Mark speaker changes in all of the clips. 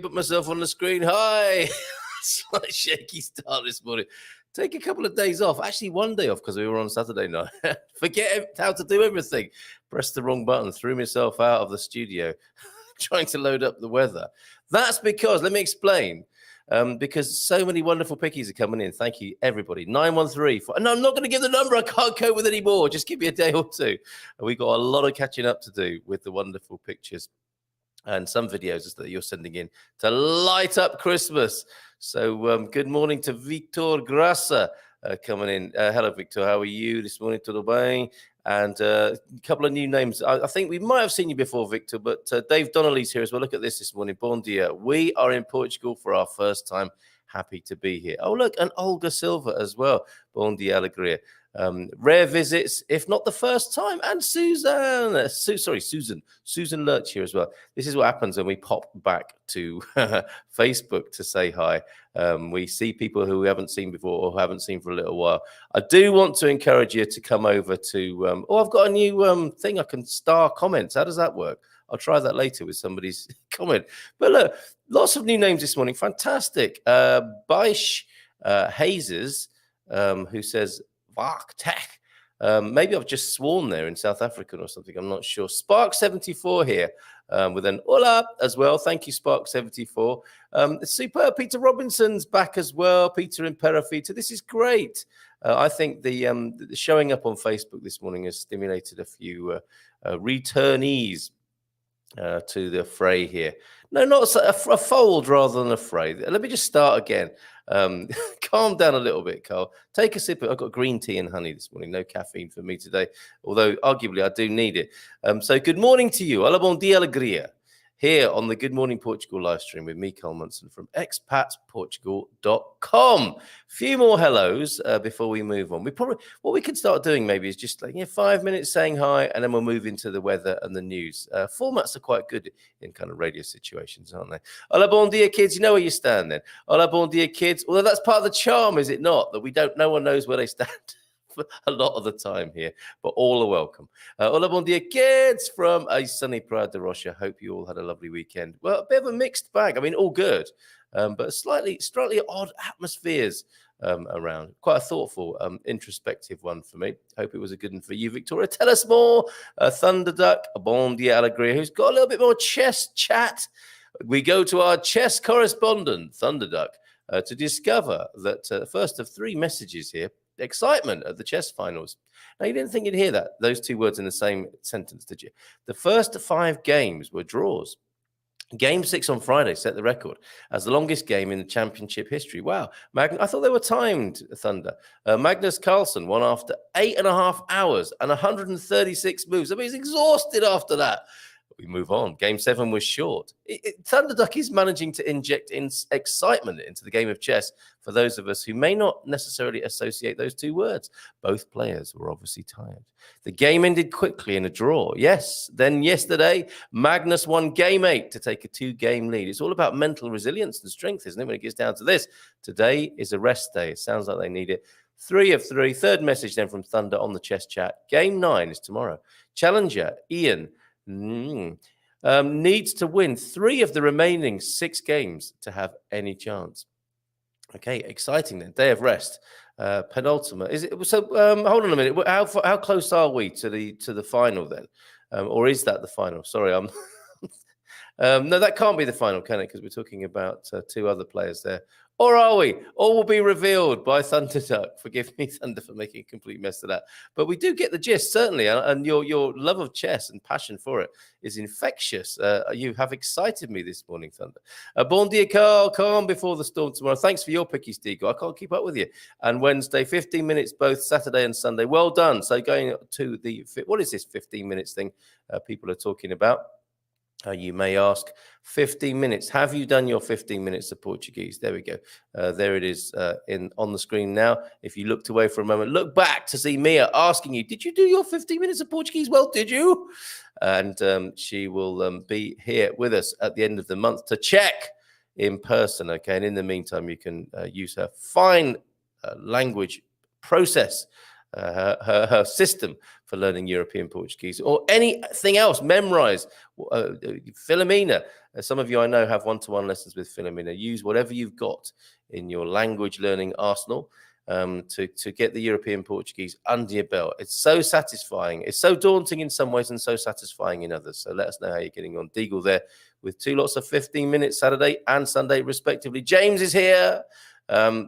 Speaker 1: Put myself on the screen. Hi. Slight shaky start this morning. Take a couple of days off. Actually, one day off because we were on Saturday night. Forget how to do everything. Pressed the wrong button. Threw myself out of the studio trying to load up the weather. That's because, let me explain. Because so many wonderful pickies are coming in. Thank you, everybody. 913. No, I'm not going to give the number. I can't cope with any more. Just give me a day or two. We got a lot of catching up to do with the wonderful pictures and some videos that you're sending in to light up Christmas. So good morning to Victor Grassa coming in. Hello, Victor. How are you this morning? Tudo bem? And a couple of new names. I think we might have seen you before, Victor, but Dave Donnelly's here as well. Look at this morning. Bom dia. We are in Portugal for our first time. Happy to be here. Oh, look, and Olga Silva as well. Bom dia, alegria. Rare visits, if not the first time. And Susan Lurch here as well. This is what happens when we pop back to Facebook to say hi. We see people who we haven't seen before or haven't seen for a little while. I do want to encourage you to come over to, I've got a new thing I can star comments. How does that work? I'll try that later with somebody's comment. But look, lots of new names this morning. Fantastic. Baish Hazes, who says, Fuck, tech. Maybe I've just sworn there in South African or something. I'm not sure. Spark74 here with an hola as well. Thank you, Spark74. Superb. Peter Robinson's back as well. Peter in Perafita. This is great. I think the showing up on Facebook this morning has stimulated a few returnees to the fray here. No, not a fold rather than a fray. Let me just start again. Calm down a little bit, Carl. Take a sip. I've got green tea and honey this morning. No caffeine for me today, although arguably I do need it. So good morning to you. Hola, bon dia, alegria. Here on the Good Morning Portugal live stream with me, Carl Munson from expatsportugal.com. Few more hellos before we move on. What we can start doing maybe is just 5 minutes saying hi, and then we'll move into the weather and the news. Formats are quite good in kind of radio situations, aren't they? Hola, bon dia, kids. You know where you stand then. Hola, bon dia, kids. Although that's part of the charm, is it not? That no one knows where they stand. A lot of the time here, but all are welcome. Hola, bon dia, kids, from a sunny Praia de Rocha. Hope you all had a lovely weekend. Well, a bit of a mixed bag. I mean, all good, but slightly odd atmospheres around. Quite a thoughtful, introspective one for me. Hope it was a good one for you, Victoria. Tell us more. Thunder Duck, bon dia, alegria, who's got a little bit more chess chat. We go to our chess correspondent, Thunder Duck, to discover that first of three messages here. Excitement at the chess finals. Now, you didn't think you'd hear those two words in the same sentence, did you? The first 5 games were draws. Game 6 on Friday set the record as the longest game in the championship history. Wow. I thought they were timed, Thunder. Magnus Carlsen won after 8.5 hours and 136 moves. I mean, he's exhausted after that. We move on. Game 7 was short. Thunder Duck is managing to inject excitement into the game of chess for those of us who may not necessarily associate those two words. Both players were obviously tired. The game ended quickly in a draw. Yes. Then yesterday, Magnus won Game 8 to take a 2-game lead. It's all about mental resilience and strength, isn't it, when it gets down to this? Today is a rest day. It sounds like they need it. 3 of 3. Third message then from Thunder on the chess chat. Game 9 is tomorrow. Challenger, Ian, needs to win 3 of the remaining 6 games to have any chance. Okay, exciting then. Day of rest. Penultimate. Is it so? Hold on a minute. How close are we to the final then? Or is that the final? Sorry, I'm. No, that can't be the final, can it? Because we're talking about 2 other players there. Or are we? All will be revealed by Thunder Duck. Forgive me, Thunder, for making a complete mess of that. But we do get the gist, certainly. And your love of chess and passion for it is infectious. You have excited me this morning, Thunder. Bon dia, Carl. Calm before the storm tomorrow. Thanks for your picky, Steve. I can't keep up with you. And Wednesday, 15 minutes, both Saturday and Sunday. Well done. So going to what is this 15 minutes thing people are talking about? You may ask, 15 minutes. Have you done your 15 minutes of Portuguese? There we go. There it is on the screen now. If you looked away for a moment, look back to see Mia asking you, did you do your 15 minutes of Portuguese? Well, did you? And she will be here with us at the end of the month to check in person. Okay. And in the meantime, you can use her fine language process, her system for learning European Portuguese or anything else. Memorize. Philomena Some of you I know have one-to-one lessons with Philomena. Use whatever you've got in your language learning arsenal to get the European Portuguese under your belt. It's so satisfying. It's so daunting in some ways and so satisfying in others. So let us know how you're getting on. Deagle there with 2 lots of 15 minutes Saturday and Sunday, respectively. James is here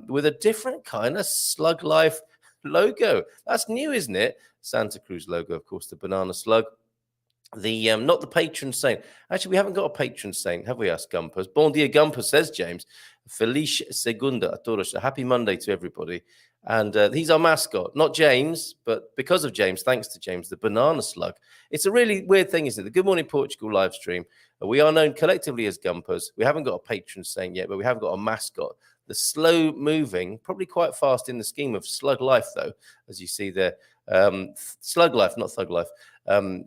Speaker 1: with a different kind of Slug Life logo. That's new, isn't it? Santa Cruz logo, of course, the banana slug. The not the patron saint. Actually, we haven't got a patron saint, have we, us Gumpers? Bon dia, Gumpers, says James. Feliz Segunda a todos. A happy Monday to everybody. And he's our mascot, not James, but because of James, thanks to James, the banana slug. It's a really weird thing, isn't it? The Good Morning Portugal live stream. We are known collectively as Gumpers. We haven't got a patron saint yet, but we have got a mascot. The slow moving, probably quite fast in the scheme of Slug Life, though, as you see there. Slug Life, not Thug Life.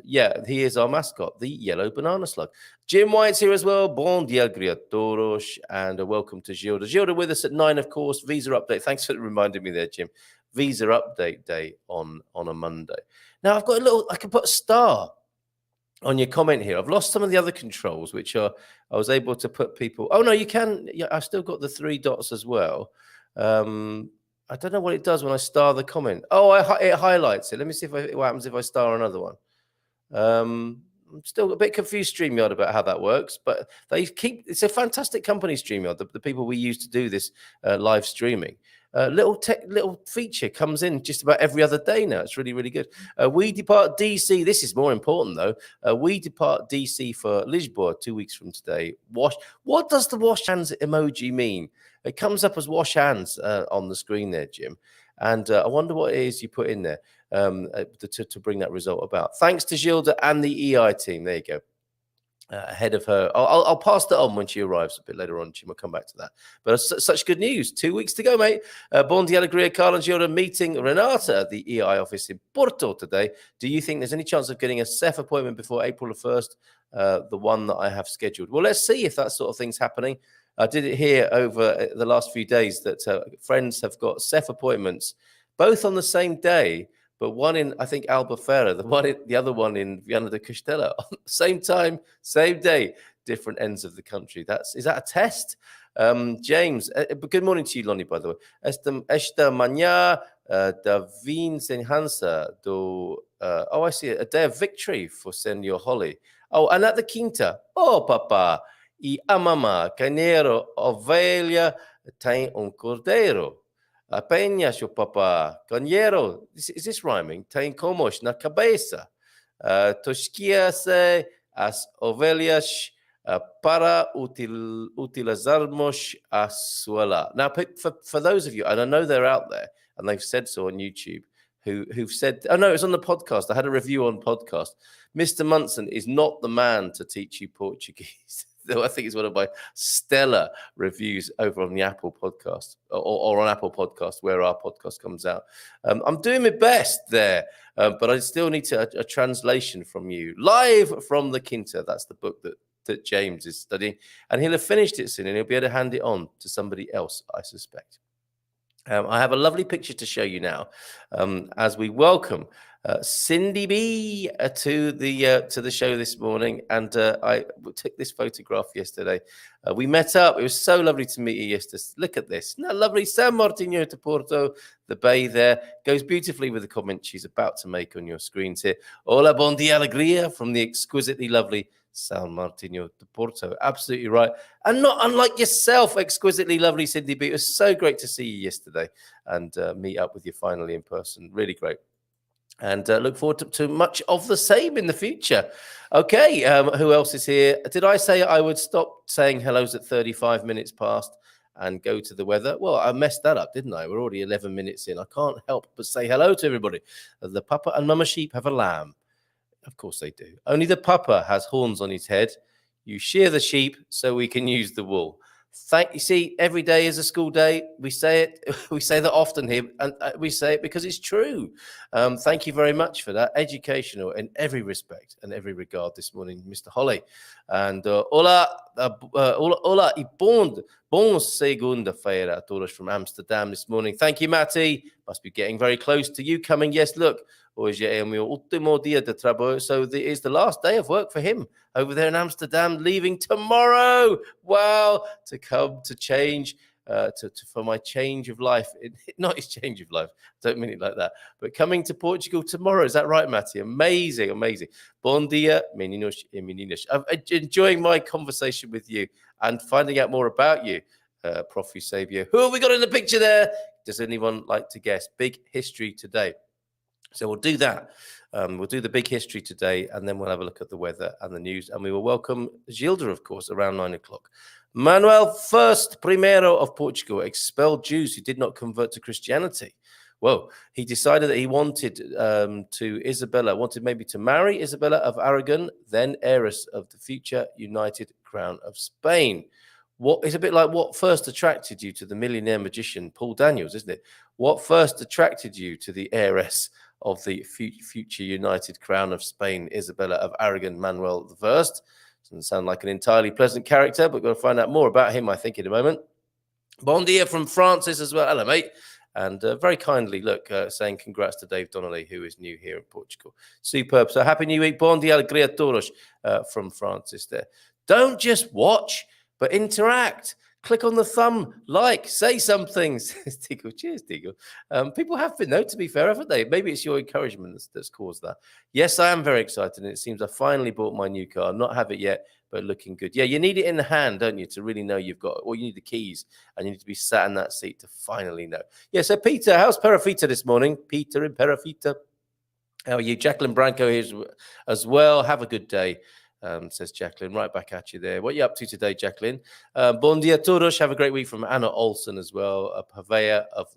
Speaker 1: Yeah, he is our mascot, the yellow banana slug. Jim White's here as well. Bon dia, criaturas, and welcome to Gilda. Gilda with us at 9, of course. Visa update. Thanks for reminding me there, Jim. Visa update day on a Monday. Now, I've got a little, I can put a star on your comment here. I've lost some of the other controls, which are, I was able to put people. Oh, no, you can. Yeah, I've still got the 3 dots as well. I don't know what it does when I star the comment. Oh, it highlights it. Let me see what happens if I star another one. I'm still a bit confused, StreamYard, about how that works, but it's a fantastic company, StreamYard, the people we use to do this live streaming. Little feature comes in just about every other day now. It's really, really good. We depart DC. This is more important, though. We depart DC for Lisboa 2 weeks from today. What does the wash hands emoji mean? It comes up as wash hands on the screen there, Jim. And I wonder what it is you put in there to bring that result about. Thanks to Gilda and the EI team. There you go. Ahead of her. I'll pass that on when she arrives a bit later on. She will come back to that. But such good news. 2 weeks to go, mate. Bon dia, alegria, Carl and Gilda meeting Renata at the EI office in Porto today. Do you think there's any chance of getting a CEF appointment before April the 1st? The one that I have scheduled. Well, let's see if that sort of thing's happening. I did it here over the last few days that friends have got CEF appointments, both on the same day, but one in, I think, Albufeira, the other one in Viana do Castelo. Same time, same day, different ends of the country. Is that a test? James, good morning to you, Lonnie, by the way. Esta manhã da vingança do... I see a day of victory for Senor Holly. Oh, and at the Quinta. Oh, Papa. E a mamá, carneiro, ovelha, tem cordeiro. Apenas o papá, carneiro, is this rhyming? Tem comos na cabeça. Tosquia-se as ovelhas para utilizarmos a suela. Now, for those of you, and I know they're out there, and they've said so on YouTube, who've said, oh no, it was on the podcast. I had a review on podcast. Mr. Munson is not the man to teach you Portuguese. I think it's one of my stellar reviews over on the Apple podcast or on Apple podcast, where our podcast comes out. I'm doing my best there, but I still need a translation from you. Live from the Quinta. That's the book that James is studying. And he'll have finished it soon and he'll be able to hand it on to somebody else, I suspect. I have a lovely picture to show you now as we welcome Cindy B to the show this morning, and I took this photograph yesterday. We met up. It was so lovely to meet you yesterday. Look at this. Isn't that lovely? San Martinho de Porto, the bay there, goes beautifully with the comment she's about to make on your screens here. Hola, bon dia, alegria, from the exquisitely lovely San Martinho de Porto. Absolutely right. And not unlike yourself, exquisitely lovely Cindy B. It was so great to see you yesterday and meet up with you finally in person. Really great. And look forward to much of the same in the future. Okay, who else is here? Did I say I would stop saying hellos at 35 minutes past and go to the weather? Well, I messed that up, didn't I? We're already 11 minutes in. I can't help but say hello to everybody. The papa and mama sheep have a lamb. Of course they do. Only the papa has horns on his head. You shear the sheep so we can use the wool. You see, every day is a school day. We say it. We say that often here, and we say it because it's true. Thank you very much for that. Educational in every respect and every regard this morning, Mr. Holly. And hola, Hola e bon segunda-feira a todos from Amsterdam this morning. Thank you, Matty. Must be getting very close to you coming. Yes, look, hoje é o meu último dia de trabalho. So it's the last day of work for him over there in Amsterdam, leaving tomorrow. Wow, to come to change. For my change of life, not his change of life, don't mean it like that, but coming to Portugal tomorrow. Is that right, Matty? Amazing, amazing. Bom dia, meninos e meninas. I'm enjoying my conversation with you and finding out more about you, Prof. Eusebio. Who have we got in the picture there? Does anyone like to guess? Big history today. So we'll do that. We'll do the big history today, and then we'll have a look at the weather and the news, and we will welcome Gilda, of course, around 9 o'clock. Manuel Primero of Portugal expelled Jews who did not convert to Christianity. Well, he decided that he wanted maybe to marry Isabella of Aragon, then heiress of the future united crown of Spain. It's a bit like what first attracted you to the millionaire magician Paul Daniels, isn't it? What first attracted you to the heiress of the future united crown of Spain, Isabella of Aragon, Manuel I? Doesn't sound like an entirely pleasant character, but we're going to find out more about him, I think, in a moment. Bon dia from Francis as well. Hello, mate. And very kindly, saying congrats to Dave Donnelly, who is new here in Portugal. Superb. So happy New Week. Bon dia, alegria a todos from Francis there. Don't just watch, but interact. Click on the thumb, say some things. Cheers, Diggle. People have been, though, to be fair, haven't they? Maybe it's your encouragement that's caused that. Yes, I am very excited, and it seems I finally bought my new car. Not have it yet, but looking good. Yeah, you need it in the hand, don't you, to really know you've got it. Or you need the keys, and you need to be sat in that seat to finally know. Yeah, so Peter, how's Perafita this morning? Peter in Perafita. How are you? Jacqueline Branco here as well. Have a good day. Says Jacqueline, right back at you there. What are you up to today, Jacqueline? Bon dia todos. Have a great week from Anna Olsen as well, a purveyor of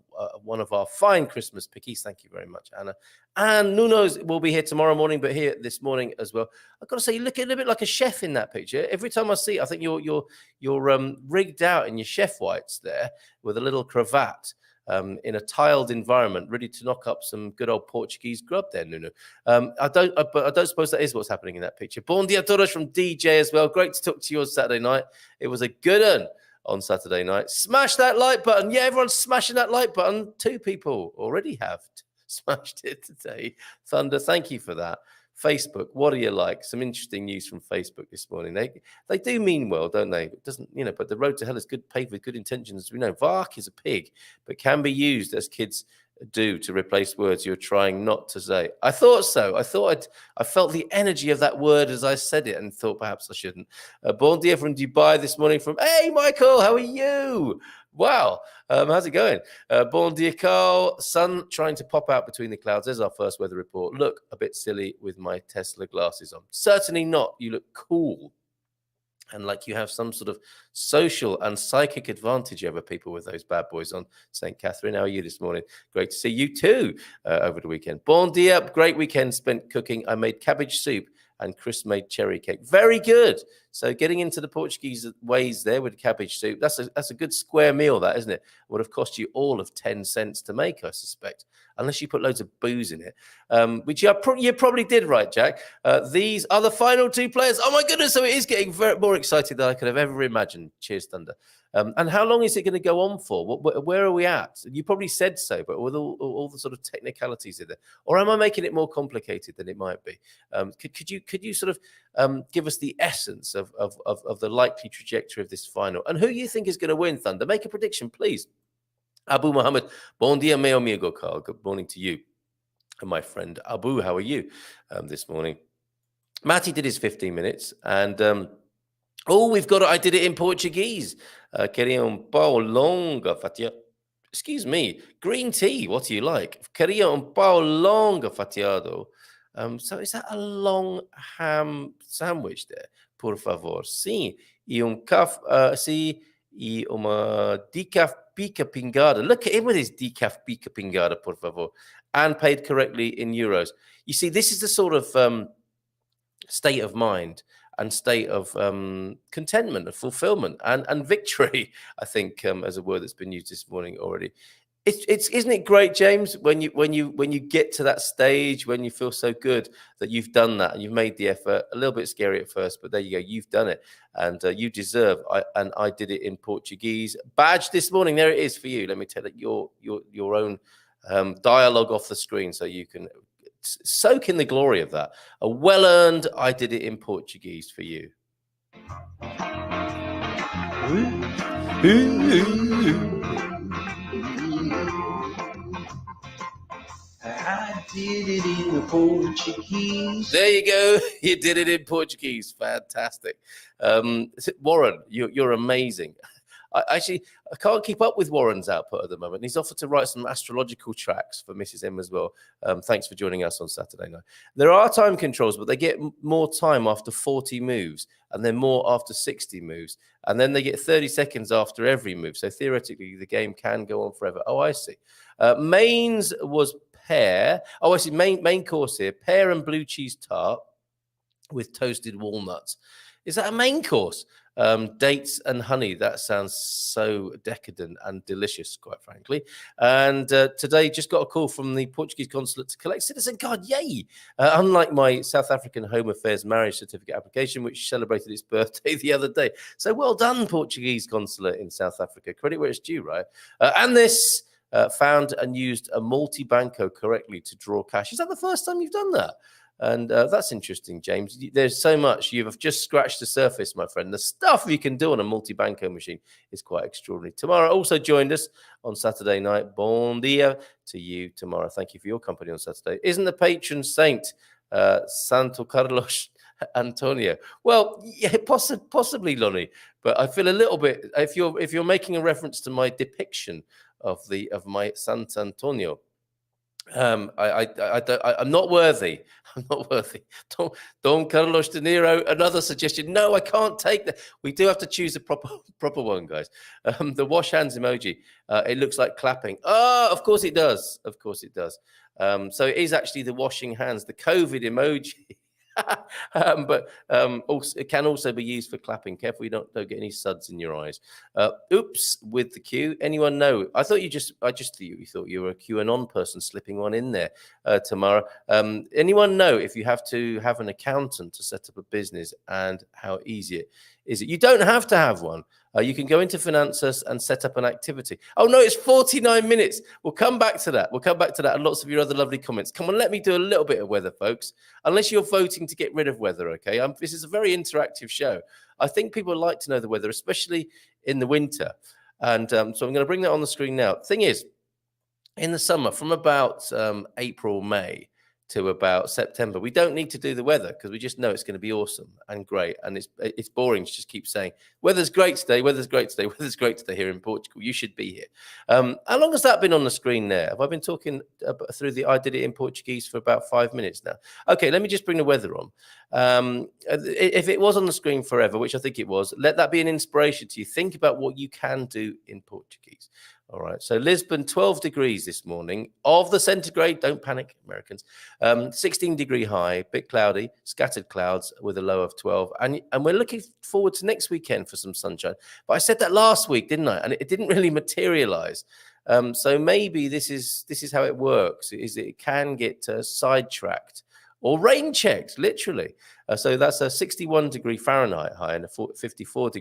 Speaker 1: one of our fine Christmas pickies. Thank you very much, Anna. And Nuno's will be here tomorrow morning, but here this morning as well. I've got to say, you look a little bit like a chef in that picture. Every time I see it, I think you're rigged out in your chef whites there with a little cravat. In a tiled environment, ready to knock up some good old Portuguese grub there, Nuno. I don't suppose that is what's happening in that picture. Bon dia todos from DJ as well. Great to talk to you on Saturday night. It was a good one on Saturday night. Smash that like button. Yeah, everyone's smashing that like button. 2 people already have smashed it today. Thunder, thank you for that. Facebook, what do you like? Some interesting news from Facebook this morning. They do mean well, don't they? It doesn't, but the road to hell is good, paved with good intentions. We know Vark is a pig, but can be used as kids do to replace words you're trying not to say. I thought so. I felt the energy of that word as I said it and thought perhaps I shouldn't. Bon dia from Dubai this morning from, hey, Michael, how are you? Wow. How's it going? Bon dia, Carl. Sun trying to pop out between the clouds. There's our first weather report. Look a bit silly with my Tesla glasses on. Certainly not. You look cool. And like you have some sort of social and psychic advantage over people with those bad boys on. St. Catherine, how are you this morning? Great to see you too over the weekend. Bon dia, great weekend spent cooking. I made cabbage soup and Chris made cherry cake. Very good. So getting into the Portuguese ways there with cabbage soup, that's a good square meal, that, isn't it? Would have cost you all of 10 cents to make, I suspect, unless you put loads of booze in it, which you probably did, right, Jack? These are the final 2 players. Oh, my goodness. So it is getting more excited than I could have ever imagined. Cheers, Thunder. And how long is it going to go on for? Where are we at? You probably said so, but with all the sort of technicalities in there, or am I making it more complicated than it might be? Could you sort of give us the essence of the likely trajectory of this final and who you think is going to win? Thunder, make a prediction, please. Abu Muhammad, bon dia, meu amigo Carl. Good morning to you, and my friend Abu. How are you this morning? Matty did his 15 minutes, and we've got it. I did it in Portuguese. Queria pão longa fatia. Excuse me, green tea. What do you like? Queria pão longa fatiado. So is that a long ham sandwich there? Por favor. Sim. E café. Sim. E uma decaf pica pingada. Look at him with his decaf pica pingada, por favor. And paid correctly in euros. You see, this is the sort of state of mind and state of contentment, of fulfillment, and victory, I think, as a word that's been used this morning already. It's isn't it great, James, when you get to that stage when you feel so good that you've done that and you've made the effort. A little bit scary at first, but there you go, you've done it, and you deserve. I did it in Portuguese badge this morning. There it is for you. Let me tell it your own dialogue off the screen, so you can soak in the glory of that. A well earned. I did it in Portuguese for you. I did it in Portuguese. There you go. You did it in Portuguese. Fantastic. Warren, you're amazing. I can't keep up with Warren's output at the moment. He's offered to write some astrological tracks for Mrs. M as well. Thanks for joining us on Saturday night. There are time controls, but they get more time after 40 moves, and then more after 60 moves, and then they get 30 seconds after every move. So theoretically, the game can go on forever. Oh, I see. Mains was pear. Oh, I see. Main course here: pear and blue cheese tart with toasted walnuts. Is that a main course? Dates and honey. That sounds so decadent and delicious, quite frankly. And today, just got a call from the Portuguese consulate to collect citizen card. Yay! Unlike my South African Home Affairs marriage certificate application, which celebrated its birthday the other day. So well done, Portuguese consulate in South Africa. Credit where it's due, right? And this found and used a multi-banco correctly to draw cash. Is that the first time you've done that? And that's interesting, James. There's so much. You've just scratched the surface, my friend. The stuff you can do on a multi-banco machine is quite extraordinary. Tamara also joined us on Saturday night. Bon dia to you, Tamara. Thank you for your company on Saturday. Isn't the patron saint Santo Carlos Antonio? Well, yeah, possibly, Lonnie. But I feel a little bit, if you're making a reference to my depiction of my Sant Antonio, I'm not worthy. I'm not worthy. Don Carlos De Niro. Another suggestion. No, I can't take that. We do have to choose a proper one, guys. The wash hands emoji. It looks like clapping. Oh, of course it does. Of course it does. So it is actually the washing hands, the COVID emoji. But also, it can also be used for clapping. Careful you don't get any suds in your eyes. Oops, with the Q. Anyone know? I just thought you were a QAnon person slipping one in there, Tamara. Anyone know if you have to have an accountant to set up a business and how easy it is? You don't have to have one. You can go into Finances and set up an activity. Oh, no, it's 49 minutes. We'll come back to that. And lots of your other lovely comments. Come on, let me do a little bit of weather, folks. Unless you're voting to get rid of weather, okay? This is a very interactive show. I think people like to know the weather, especially in the winter. And so I'm going to bring that on the screen now. Thing is, in the summer, from about April, May, to about September, we don't need to do the weather because we just know it's going to be awesome and great. And it's boring to just keep saying, weather's great today, weather's great today, weather's great today here in Portugal. You should be here. How long has that been on the screen there? Have I been talking through I did it in Portuguese for about 5 minutes now? Okay, let me just bring the weather on. If it was on the screen forever, which I think it was, let that be an inspiration to you. Think about what you can do in Portuguese. All right, so Lisbon, 12 degrees this morning. Of the centigrade, don't panic, Americans. 16-degree high, bit cloudy, scattered clouds with a low of 12. And we're looking forward to next weekend for some sunshine. But I said that last week, didn't I? And it didn't really materialize. So maybe this is how it works, is it can get sidetracked or rain checked, literally. So that's a 61-degree Fahrenheit high and a 54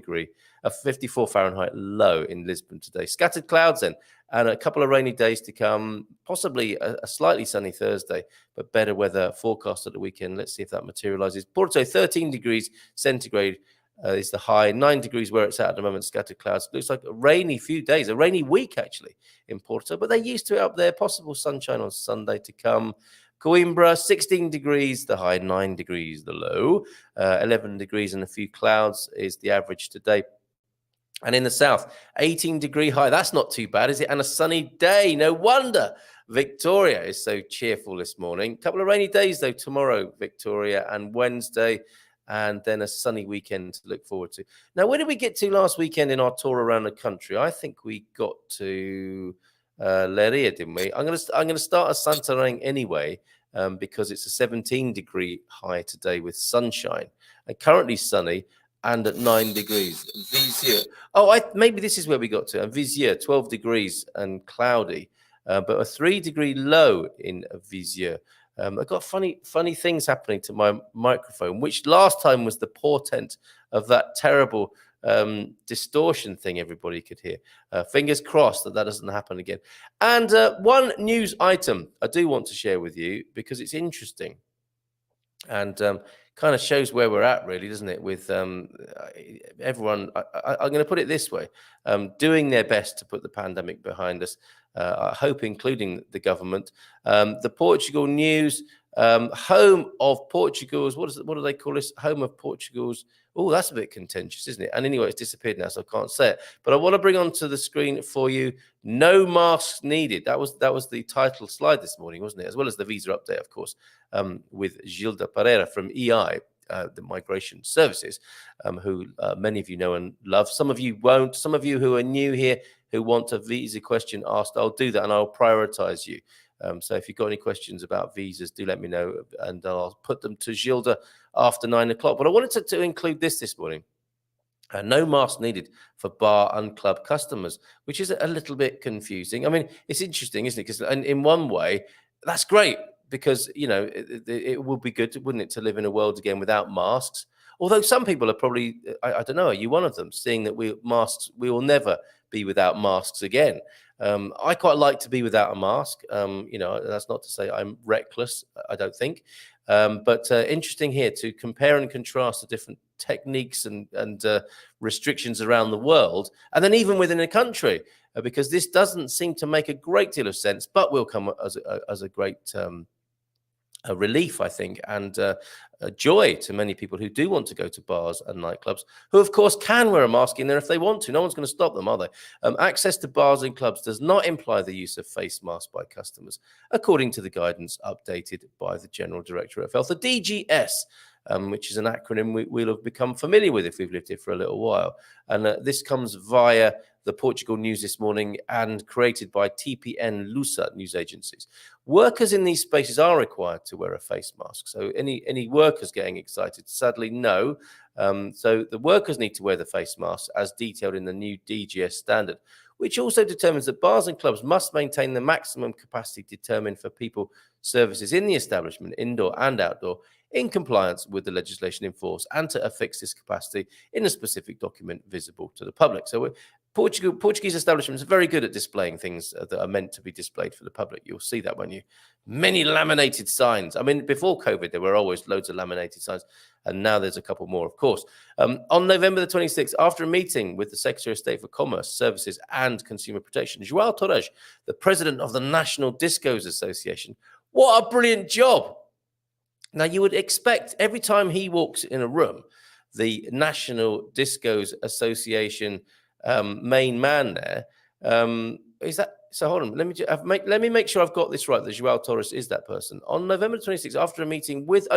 Speaker 1: Fahrenheit low in Lisbon today. Scattered clouds then, and a couple of rainy days to come, possibly a slightly sunny Thursday, but better weather forecast at the weekend. Let's see if that materializes. Porto, 13 degrees centigrade is the high, 9 degrees where it's at the moment, scattered clouds. Looks like a rainy few days, a rainy week actually in Porto, but they're used to it up there. Possible sunshine on Sunday to come. Coimbra, 16 degrees, the high, 9 degrees, the low, 11 degrees and a few clouds is the average today. And in the south, 18-degree high. That's not too bad, is it? And a sunny day. No wonder Victoria is so cheerful this morning. A couple of rainy days, though, tomorrow, Victoria, and Wednesday, and then a sunny weekend to look forward to. Now, where did we get to last weekend in our tour around the country? I think we got to Leiria, didn't we? I'm going to start at Santarém anyway, because it's a 17-degree high today with sunshine, and currently sunny and at 9 degrees. Viseu. Oh, maybe this is where we got to. And Viseu, 12 degrees and cloudy. but a 3-degree low in Viseur. I've got funny things happening to my microphone, which last time was the portent of that terrible distortion thing everybody could hear. Fingers crossed that doesn't happen again. And one news item I do want to share with you because it's interesting and kind of shows where we're at, really, doesn't it? With everyone, I'm going to put it this way, doing their best to put the pandemic behind us. I hope, including the government. The Portugal news, home of Portugal's, what do they call this? Home of Portugal's. Oh, that's a bit contentious, isn't it? And anyway, it's disappeared now, so I can't say it. But I want to bring onto the screen for you, no masks needed. That was the title slide this morning, wasn't it? As well as the visa update, of course, with Gilda Pereira from EI, the migration services, who many of you know and love. Some of you won't. Some of you who are new here who want a visa question asked, I'll do that and I'll prioritize you. So if you've got any questions about visas, do let me know and I'll put them to Gilda after 9 o'clock. But I wanted to include this morning. No mask needed for bar and club customers, which is a little bit confusing. I mean, it's interesting, isn't it? Because in one way, that's great because, you know, it would be good, wouldn't it, to live in a world again without masks? Although some people are probably, I don't know, are you one of them, seeing that we will never be without masks again? I quite like to be without a mask. You know, that's not to say I'm reckless, I don't think. But interesting here to compare and contrast the different techniques and restrictions around the world, and then even within a country, because this doesn't seem to make a great deal of sense, but will come as a great a relief, I think, and a joy to many people who do want to go to bars and nightclubs, who, of course, can wear a mask in there if they want to. No one's going to stop them, are they? Access to bars and clubs does not imply the use of face masks by customers, according to the guidance updated by the General Directorate of Health, the DGS, which is an acronym we'll have become familiar with if we've lived here for a little while. And this comes via the Portugal news this morning and created by TPN Lusa news agencies. Workers in these spaces are required to wear a face mask. So any workers getting excited? Sadly, no. So the workers need to wear the face mask as detailed in the new DGS standard, which also determines that bars and clubs must maintain the maximum capacity determined for people services in the establishment, indoor and outdoor, in compliance with the legislation in force, and to affix this capacity in a specific document visible to the public. So Portuguese establishments are very good at displaying things that are meant to be displayed for the public. You'll see that when many laminated signs. I mean, before COVID, there were always loads of laminated signs, and now there's a couple more, of course. On November the 26th, after a meeting with the Secretary of State for Commerce, Services and Consumer Protection, João Torres, the president of the National Discos Association, what a brilliant job. Now, you would expect every time he walks in a room, the National Discos Association main man there, is that? So hold on, let me make sure I've got this right, that João Torres is that person. On November 26th, after a meeting with,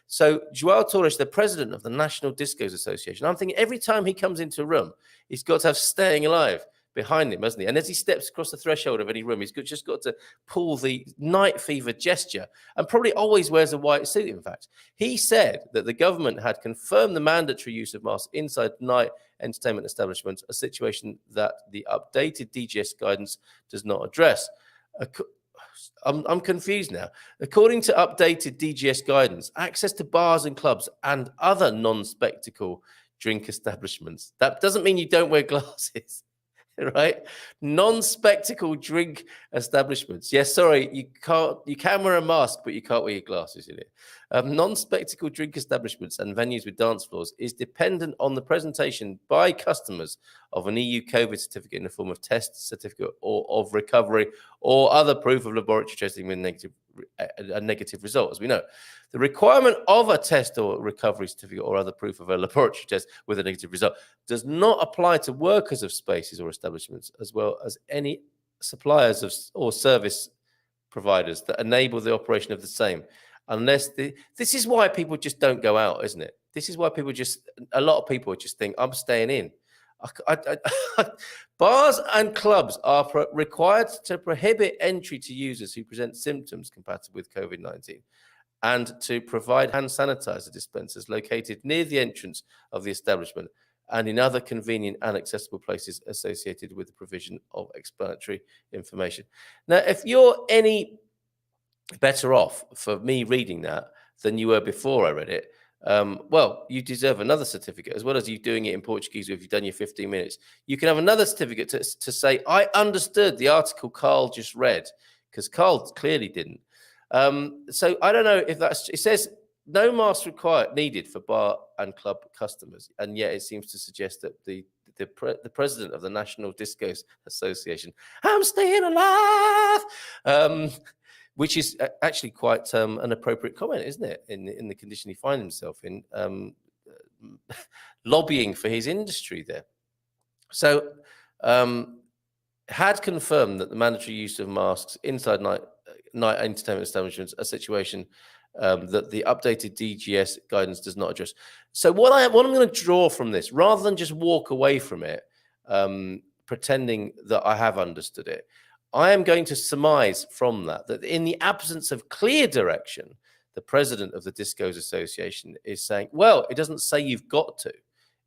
Speaker 1: so João Torres, the president of the National Discos Association, I'm thinking every time he comes into a room, he's got to have Staying Alive behind him, hasn't he? And as he steps across the threshold of any room, he's just got to pull the night fever gesture, and probably always wears a white suit, in fact. He said that the government had confirmed the mandatory use of masks inside night entertainment establishments, a situation that the updated DGS guidance does not address. I'm confused now. According to updated DGS guidance, access to bars and clubs and other non-spectacle drink establishments, that doesn't mean you don't wear glasses. Right, non-spectacle drink establishments. Yes, sorry, you can wear a mask, but you can't wear your glasses in it. Non-spectacle drink establishments and venues with dance floors is dependent on the presentation by customers of an EU COVID certificate in the form of test certificate or of recovery or other proof of laboratory testing with a negative result, as we know. The requirement of a test or recovery certificate or other proof of a laboratory test with a negative result does not apply to workers of spaces or establishments, as well as any suppliers or service providers that enable the operation of the same, unless this is why people just don't go out, isn't it? This is why a lot of people just think, I'm staying in. Bars and clubs are required to prohibit entry to users who present symptoms compatible with COVID-19 and to provide hand sanitizer dispensers located near the entrance of the establishment and in other convenient and accessible places associated with the provision of explanatory information. Now, if you're any better off for me reading that than you were before I read it, well, you deserve another certificate, as well as you doing it in Portuguese if you've done your 15 minutes. You can have another certificate to say, I understood the article Carl just read, because Carl clearly didn't. So I don't know if that's, it says no mask needed for bar and club customers, and yet it seems to suggest that the president of the National Discos Association, I'm staying alive, which is actually quite an appropriate comment, isn't it? In the condition he finds himself in, lobbying for his industry there. So, had confirmed that the mandatory use of masks inside night entertainment establishments a situation that the updated DGS guidance does not address. So what I'm going to draw from this, rather than just walk away from it, pretending that I have understood it, I am going to surmise from that in the absence of clear direction, the president of the Discos Association is saying, well, it doesn't say you've got to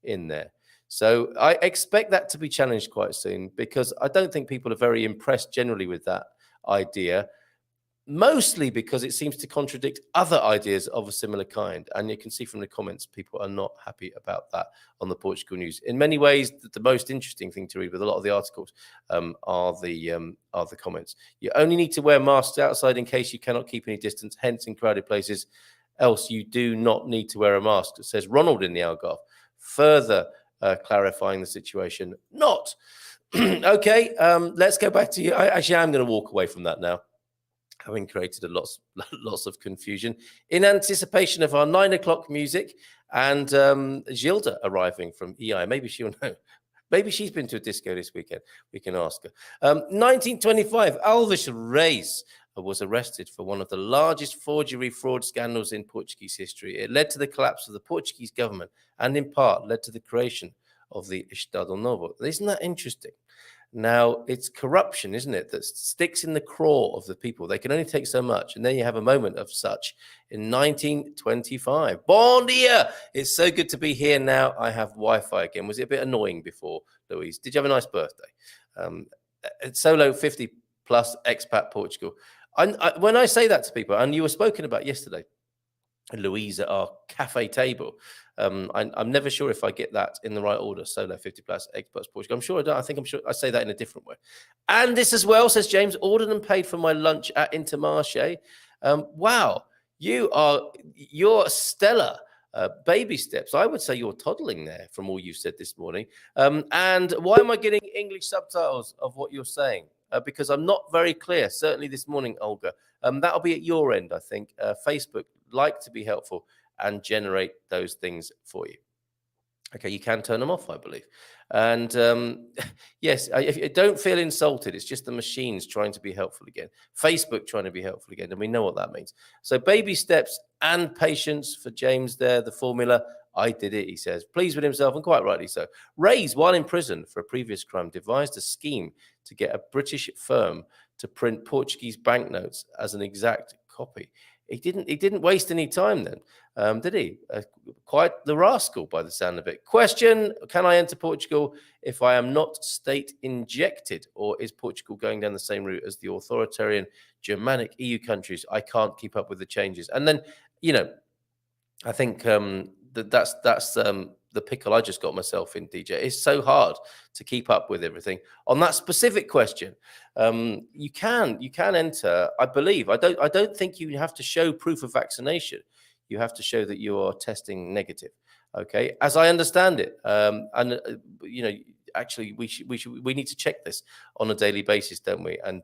Speaker 1: in there. So I expect that to be challenged quite soon, because I don't think people are very impressed generally with that idea, mostly because it seems to contradict other ideas of a similar kind. And you can see from the comments, people are not happy about that on the Portugal news. In many ways, the most interesting thing to read with a lot of the articles are the comments. You only need to wear masks outside in case you cannot keep any distance, hence in crowded places. Else you do not need to wear a mask, it says Ronald in the Algarve, further clarifying the situation. Not. Okay, let's go back to you. Actually, I'm going to walk away from that now, having created lots of confusion in anticipation of our 9 o'clock music and Gilda arriving from EI. Maybe she'll know. Maybe she's been to a disco this weekend. We can ask her. 1925, Alves Reis was arrested for one of the largest forgery fraud scandals in Portuguese history. It led to the collapse of the Portuguese government and in part led to the creation of the Estado Novo. Isn't that interesting? Now, it's corruption, isn't it, that sticks in the craw of the people. They can only take so much. And then you have a moment of such in 1925. Bon dia! It's so good to be here now. I have Wi-Fi again. Was it a bit annoying before, Louise? Did you have a nice birthday? Solo 50 plus expat Portugal. When I say that to people, and you were spoken about yesterday, Louise at our cafe table, I'm never sure if I get that in the right order. Solo 50 plus experts Portugal. I'm sure I don't. I'm sure I say that in a different way. And this as well, says James, ordered and paid for my lunch at Intermarché. Wow, you're stellar. Baby steps. I would say you're toddling there from all you've said this morning. And why am I getting English subtitles of what you're saying? Because I'm not very clear. Certainly this morning, Olga. That'll be at your end, I think. Facebook like to be helpful and generate those things for you. Okay, you can turn them off, I believe. And yes, if you don't feel insulted, it's just the machines trying to be helpful again. Facebook trying to be helpful again, and we know what that means. So baby steps and patience for James there, the formula. I did it, he says, pleased with himself, and quite rightly so. Reyes, while in prison for a previous crime, devised a scheme to get a British firm to print Portuguese banknotes as an exact copy. He didn't waste any time then, did he? Quite the rascal by the sound of it. Question, can I enter Portugal if I am not state injected? Or is Portugal going down the same route as the authoritarian Germanic EU countries? I can't keep up with the changes. And then, you know, I think that's the pickle I just got myself in, DJ. It's so hard to keep up with everything. On that specific question, you can enter, I believe. I don't think you have to show proof of vaccination. You have to show that you are testing negative. Okay, as I understand it, you know, actually we need to check this on a daily basis, don't we? And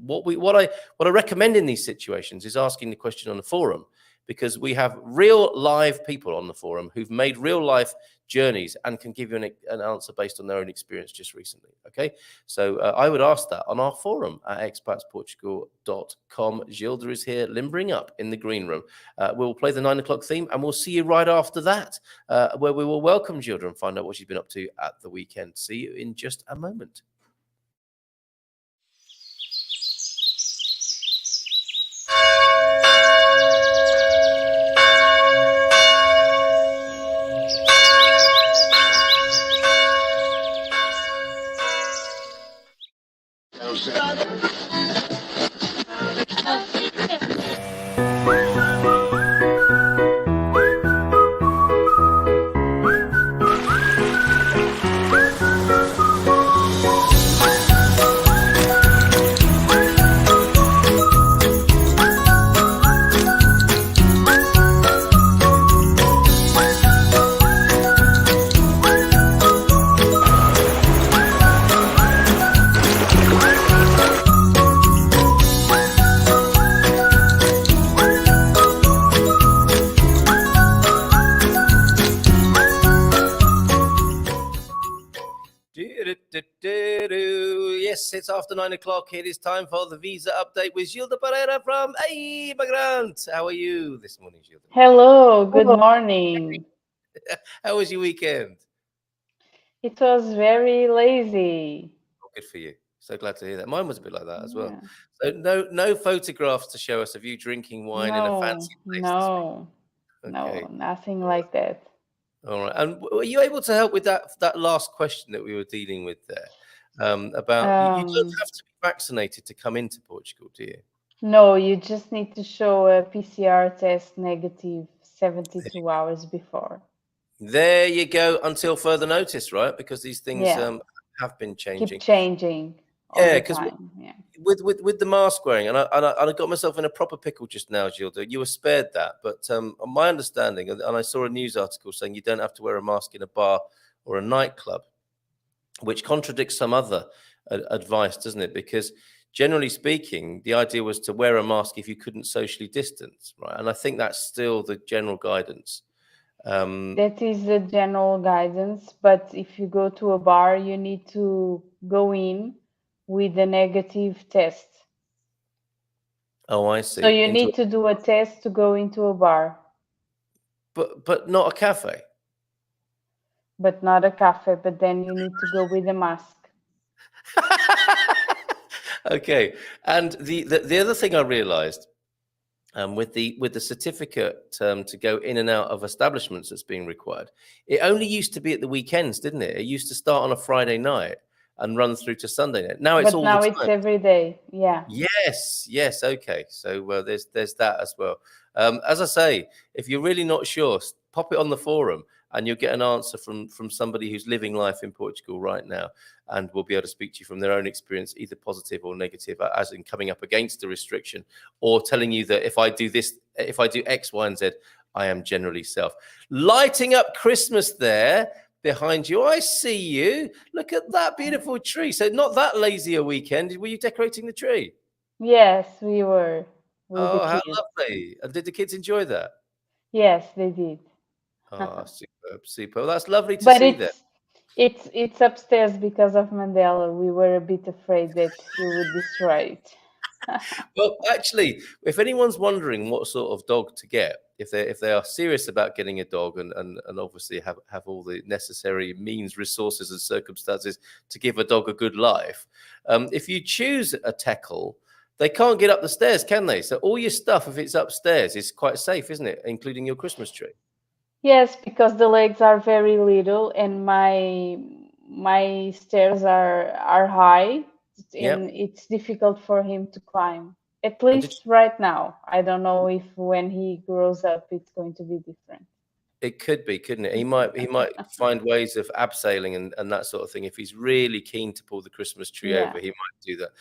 Speaker 1: what I recommend in these situations is asking the question on the forum, because we have real live people on the forum who've made real life journeys and can give you an answer based on their own experience just recently. Okay, so I would ask that on our forum at expatsportugal.com. Gilda is here limbering up in the green room. We'll play the 9 o'clock theme and we'll see you right after that, where we will welcome Gilda and find out what she's been up to at the weekend. See you in just a moment. Yes, it's after 9 o'clock. It is time for the visa update with Gilda Pereira from Immigrant. How are you this morning, Gilda?
Speaker 2: Hello, good morning.
Speaker 1: How was your weekend?
Speaker 2: It was very lazy.
Speaker 1: Oh, good for you. So glad to hear that. Mine was a bit like that as well.
Speaker 2: Yeah.
Speaker 1: So no photographs to show us of you drinking wine in a
Speaker 2: No,
Speaker 1: fancy place this
Speaker 2: no,
Speaker 1: week.
Speaker 2: no,
Speaker 1: Okay.
Speaker 2: nothing like that.
Speaker 1: All right. And were you able to help with that last question that we were dealing with there? About you don't
Speaker 2: Um,
Speaker 1: have to be vaccinated to come into Portugal, do you?
Speaker 2: no, you just need to show a PCR test negative 72 hours before.
Speaker 1: There you go. Until further notice, right? Because these things
Speaker 2: Yeah,
Speaker 1: have been
Speaker 2: keep
Speaker 1: changing.
Speaker 2: changing all
Speaker 1: Yeah,
Speaker 2: the
Speaker 1: because
Speaker 2: time. Yeah.
Speaker 1: with the mask wearing, and I got myself in a proper pickle just now, Gilda. You were spared that, but on my understanding, and I saw a news article saying you don't have to wear a mask in a bar or a nightclub, which contradicts some other advice, doesn't it? Because generally speaking, the idea was to wear a mask if you couldn't socially distance, right? And I think that's still the general guidance. Um,
Speaker 2: That is the general guidance, but if you go to a bar, you need to go in with a negative test.
Speaker 1: oh, I
Speaker 2: So
Speaker 1: see.
Speaker 2: you
Speaker 1: Into
Speaker 2: need to do a test to go into a bar,
Speaker 1: but not a cafe.
Speaker 2: but not a cafe. But then you need to go with a mask.
Speaker 1: Okay, and the other thing I realised with the certificate to go in and out of establishments that's being required, it only used to be at the weekends, didn't it? It used to start on a Friday night and run through to Sunday night. Now it's
Speaker 2: But
Speaker 1: all the
Speaker 2: now it's
Speaker 1: time.
Speaker 2: every day. Yeah.
Speaker 1: Yes, yes, okay. So there's that as well. As I say, if you're really not sure, pop it on the forum, and you'll get an answer from somebody who's living life in Portugal right now, and will be able to speak to you from their own experience, either positive or negative, as in coming up against the restriction, or telling you that if I do this, if I do X, Y, and Z, I am generally self. Lighting up Christmas there behind you. I see you. Look at that beautiful tree. So not that lazy a weekend. Were you decorating the tree?
Speaker 2: Yes, we were with the
Speaker 1: Oh, how
Speaker 2: kids.
Speaker 1: lovely. And did the kids enjoy that?
Speaker 2: Yes, they did.
Speaker 1: Oh, superb, superb. That's lovely to
Speaker 2: But
Speaker 1: see that.
Speaker 2: it's upstairs because of Mandela. We were a bit afraid that he would destroy it.
Speaker 1: Well, actually, if anyone's wondering what sort of dog to get, if they are serious about getting a dog and obviously have all the necessary means, resources, and circumstances to give a dog a good life, if you choose a tackle, they can't get up the stairs, can they? So all your stuff, if it's upstairs, is quite safe, isn't it? Including your Christmas tree.
Speaker 2: Yes, because the legs are very little and my stairs are high
Speaker 1: Yeah.
Speaker 2: and it's difficult for him to climb. At
Speaker 1: And did
Speaker 2: least right now. I don't know if when he grows up it's going to be different.
Speaker 1: It could be, couldn't it? He might find ways of abseiling and that sort of thing. If he's really keen to pull the Christmas tree
Speaker 2: Yeah.
Speaker 1: over, he might do that.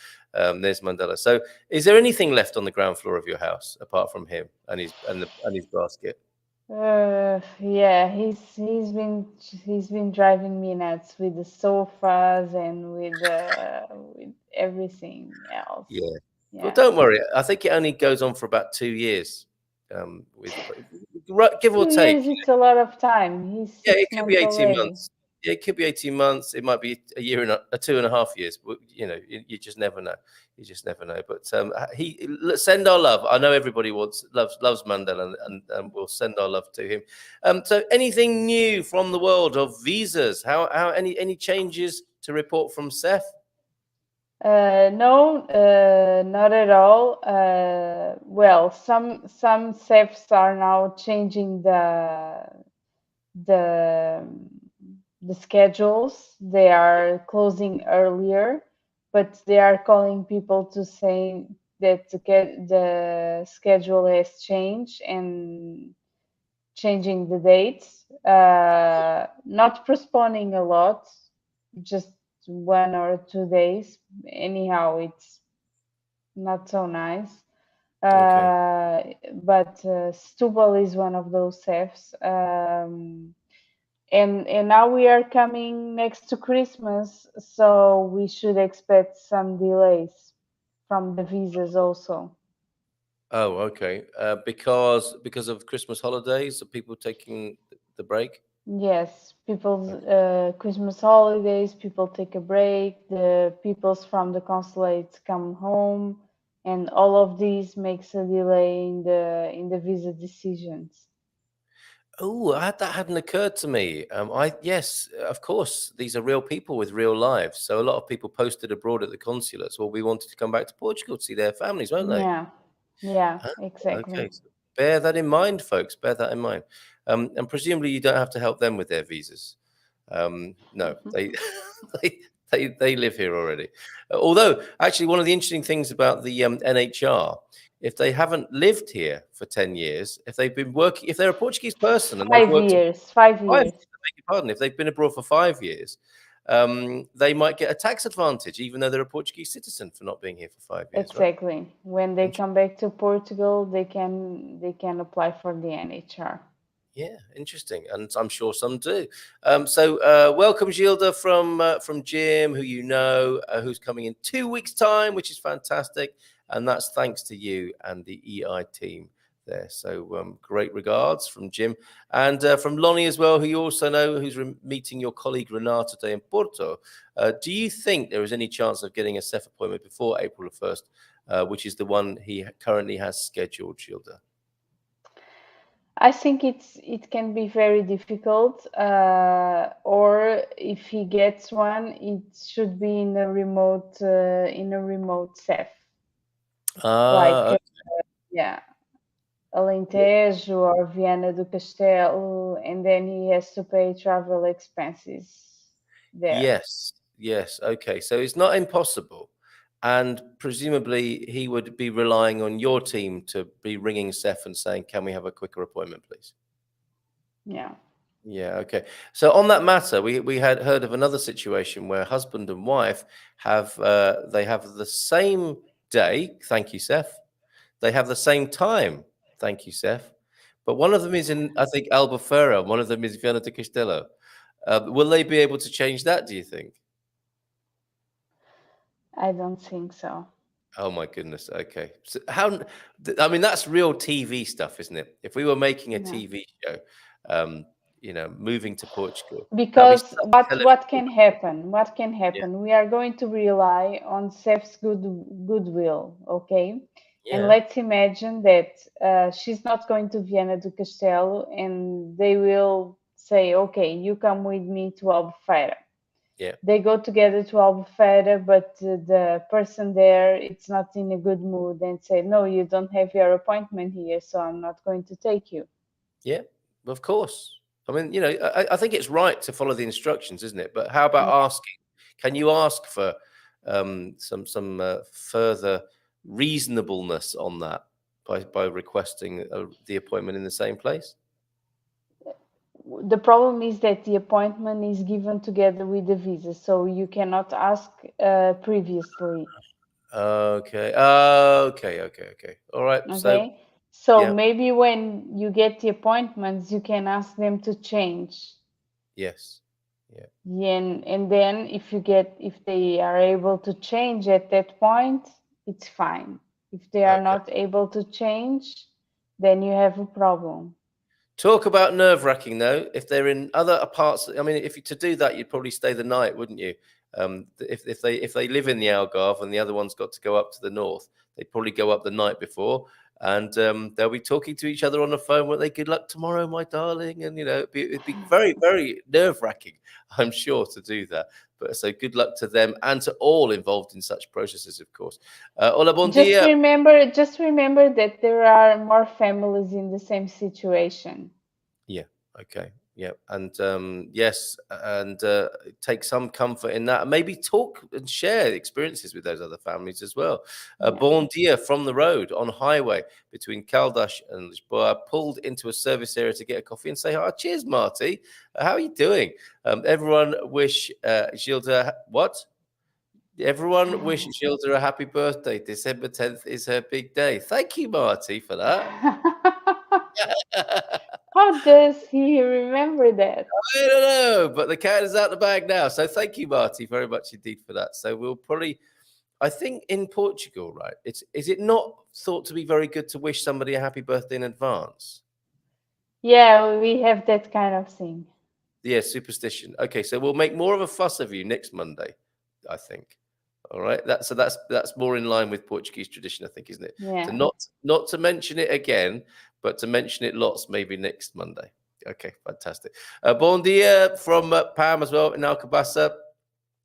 Speaker 1: There's Mandela. So, is there anything left on the ground floor of your house apart from him and his basket?
Speaker 2: Yeah, he's been driving me nuts with the sofas and with everything else.
Speaker 1: Yeah. Well,
Speaker 2: Yeah.
Speaker 1: don't worry. I think it only goes on for about 2 years, with give or
Speaker 2: 2 years,
Speaker 1: take.
Speaker 2: it's a lot of time. He's
Speaker 1: Yeah, it
Speaker 2: six
Speaker 1: could be
Speaker 2: months
Speaker 1: 18
Speaker 2: already.
Speaker 1: months. Yeah, it could be 18 months. It might be a year and a 2.5 years. But, you just never know. You just never know. But let's send our love. I know everybody loves Mandela, and we'll send our love to him. So anything new from the world of visas? How any changes to report from Seth?
Speaker 2: No, not at all. Well, some chefs are now changing the the schedules. They are closing earlier, but they are calling people to say that the schedule has changed and changing the dates. Not postponing a lot, just 1 or 2 days. Anyhow, it's not so nice.
Speaker 1: Okay.
Speaker 2: But Stubble is one of those chefs. And now we are coming next to Christmas, so we should expect some delays from the visas also.
Speaker 1: Oh, okay. Because of Christmas holidays, are people taking the break?
Speaker 2: Yes, people's Christmas holidays, people take a break, the peoples from the consulates come home, and all of these makes a delay in the visa decisions.
Speaker 1: Oh, that hadn't occurred to me. I yes, of course, these are real people with real lives. So a lot of people posted abroad at the consulates. Well, we wanted to come back to Portugal to see their families, won't they?
Speaker 2: Yeah, yeah,
Speaker 1: Ah,
Speaker 2: exactly.
Speaker 1: okay, so bear that in mind, folks. Bear that in mind. And presumably, you don't have to help them with their visas. No, they they live here already. Although, actually, one of the interesting things about the NHR, if they haven't lived here for 10 years, if they've been working, if they're a Portuguese person and they've
Speaker 2: Five
Speaker 1: worked
Speaker 2: years, 5 years.
Speaker 1: 5 years, I beg your pardon, if they've been abroad for 5 years, they might get a tax advantage, even though they're a Portuguese citizen for not being here for 5 years, right?
Speaker 2: Exactly. When they come back to Portugal, they can apply for the NHR.
Speaker 1: Yeah, interesting, and I'm sure some do. Welcome Gilda from Jim, who you know, who's coming in 2 weeks' time, which is fantastic, and that's thanks to you and the EI team there. So great regards from Jim and from Lonnie as well, who you also know, who's meeting your colleague Renata today in Porto. Do you think there is any chance of getting a CEF appointment before April the 1st, which is the one he currently has scheduled, Gilda?
Speaker 2: I think it can be very difficult, or if he gets one, it should be in a remote SEF, like
Speaker 1: Ah,
Speaker 2: yeah, Alentejo or Viana do Castelo, and then he has to pay travel expenses there.
Speaker 1: yes, yes. Okay, so it's not impossible, and presumably he would be relying on your team to be ringing Seth and saying, "Can we have a quicker appointment, please?"
Speaker 2: Yeah.
Speaker 1: Yeah. Okay. So on that matter, we had heard of another situation where husband and wife have they have the same day. Thank you, Seth. They have the same time. Thank you, Seth. But one of them is in, I think, Albufeira. One of them is Viana do Castelo. Will they be able to change that? Do you think?
Speaker 2: I don't think so.
Speaker 1: Oh my goodness. Okay. So I mean, that's real TV stuff, isn't it? If we were making a
Speaker 2: No.
Speaker 1: TV show, um, moving to Portugal, that'd be
Speaker 2: Because
Speaker 1: such
Speaker 2: what
Speaker 1: television.
Speaker 2: can happen? What can
Speaker 1: Yeah.
Speaker 2: happen? We are going to rely on Seth's goodwill, okay? And
Speaker 1: Yeah.
Speaker 2: let's imagine that she's not going to Viana do Castelo, and they will say, "Okay, you come with me to Albufeira."
Speaker 1: Yeah.
Speaker 2: They go together to Albufeira, but the person there it's not in a good mood and say, "No, you don't have your appointment here, so I'm not going to take you."
Speaker 1: Yeah. Of course. I mean, I think it's right to follow the instructions, isn't it? But how about
Speaker 2: Yeah.
Speaker 1: asking? Can you ask for some further reasonableness on that by requesting the appointment in the same place?
Speaker 2: The problem is that the appointment is given together with the visa, so you cannot ask previously.
Speaker 1: Okay. Okay. All right. So
Speaker 2: Okay, so
Speaker 1: yeah.
Speaker 2: maybe when you get the appointments, you can ask them to change.
Speaker 1: Yes. Yeah.
Speaker 2: And then if they are able to change at that point, it's fine. If they are
Speaker 1: Okay.
Speaker 2: not able to change, then you have a problem.
Speaker 1: Talk about nerve-wracking, though. If they're in other parts, I mean, if you to do that, you'd probably stay the night, wouldn't you? If they live in the Algarve and the other one's got to go up to the north, they'd probably go up the night before, and they'll be talking to each other on the phone. Won't they? Good luck tomorrow, my darling. And it'd be very, very nerve-wracking, I'm sure, to do that. But so good luck to them and to all involved in such processes, of course. Hola, bon dia.
Speaker 2: Just remember that there are more families in the same situation.
Speaker 1: Yeah. Okay. Yeah. And yes, and take some comfort in that, and maybe talk and share experiences with those other families as well.
Speaker 2: Yeah.
Speaker 1: Born deer from the road on highway between Caldas and Lisboa, pulled into a service area to get a coffee and say hi. Cheers, Marty. How are you doing? Everyone wish Gilda what? Everyone wish Gilda a happy birthday. December 10th is her big day. Thank you, Marty, for that.
Speaker 2: How does he remember that?
Speaker 1: I don't know, but the cat is out the bag now. So thank you, Marty, very much indeed for that. So we'll probably, I think in Portugal, right? Is it not thought to be very good to wish somebody a happy birthday in advance?
Speaker 2: Yeah, we have that kind of thing.
Speaker 1: Yeah, superstition. Okay, so we'll make more of a fuss of you next Monday, I think. All right. That's more in line with Portuguese tradition, I think, isn't it? To
Speaker 2: Yeah.
Speaker 1: not to mention it again, but to mention it lots maybe next Monday. Okay, fantastic. Bon dia from Pam as well in Alcabasa.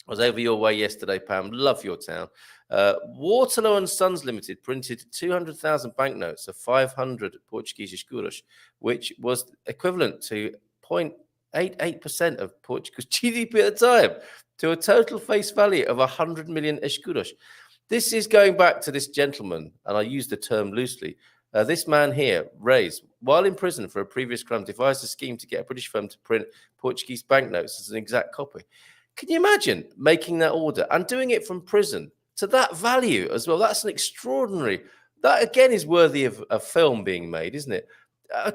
Speaker 1: I was over your way yesterday, Pam. Love your town. Waterloo and Sons Limited printed 200,000 banknotes of 500 Portuguese escuros, which was equivalent to 0.88% of Portugal's GDP at the time, to a total face value of 100 million escuros. This is going back to this gentleman, and I use the term loosely. This man here, Reis, while in prison for a previous crime, devised a scheme to get a British firm to print Portuguese banknotes as an exact copy. Can you imagine making that order and doing it from prison to that value as well? That's an extraordinary. That again is worthy of a film being made, isn't it?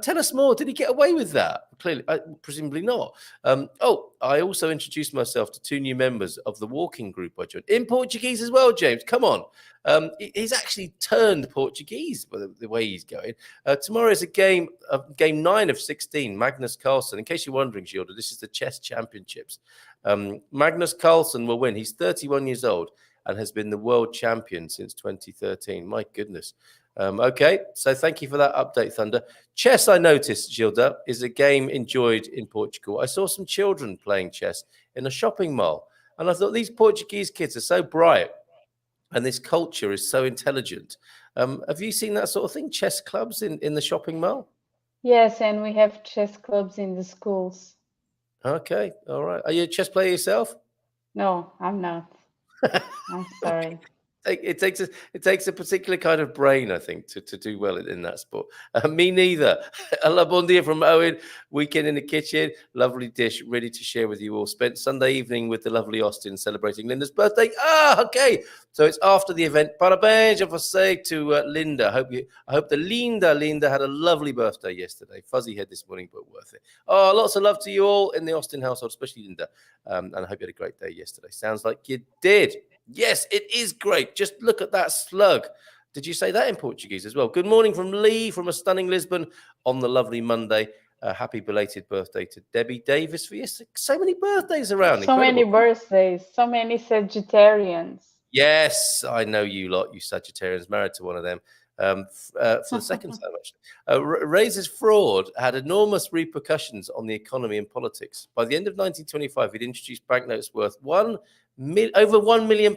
Speaker 1: Tell us more. Did he get away with that? Clearly, presumably not. I also introduced myself to 2 new members of the walking group I joined in Portuguese as well. James, come on. He's actually turned Portuguese by the way he's going. Tomorrow is a game 9 of 16. Magnus Carlsen. In case you're wondering, Gilda, this is the chess championships. Magnus Carlsen will win. He's 31 years old and has been the world champion since 2013. My goodness. Okay, so thank you for that update, Thunder. Chess, I noticed, Gilda, is a game enjoyed in Portugal. I saw some children playing chess in a shopping mall, and I thought these Portuguese kids are so bright, and this culture is so intelligent. Have you seen that sort of thing, chess clubs in the shopping mall?
Speaker 2: Yes, and we have chess clubs in the schools.
Speaker 1: Okay, all right. Are you a chess player yourself?
Speaker 2: No, I'm not. I'm sorry.
Speaker 1: It takes a particular kind of brain, I think, to do well in that sport. Me neither. A bon dia from Owen. Weekend in the kitchen. Lovely dish, ready to share with you all. Spent Sunday evening with the lovely Austin celebrating Linda's birthday. Okay. So it's after the event. Parabéns, I say to Linda. I hope the Linda had a lovely birthday yesterday. Fuzzy head this morning, but worth it. Oh, lots of love to you all in the Austin household, especially Linda. And I hope you had a great day yesterday. Sounds like you did. Yes, it is great. Just look at that slug. Did you say that in Portuguese as well? Good morning from Lee from a stunning Lisbon on the lovely Monday. Happy belated birthday to Debbie Davis for yesterday. So many birthdays around.
Speaker 2: So
Speaker 1: Incredible.
Speaker 2: many birthdays, so many Sagittarians.
Speaker 1: Yes, I know you lot, you Sagittarians, married to one of them. For the second time, actually. Razor's fraud had enormous repercussions on the economy and politics. By the end of 1925, he'd introduced banknotes worth over £1 million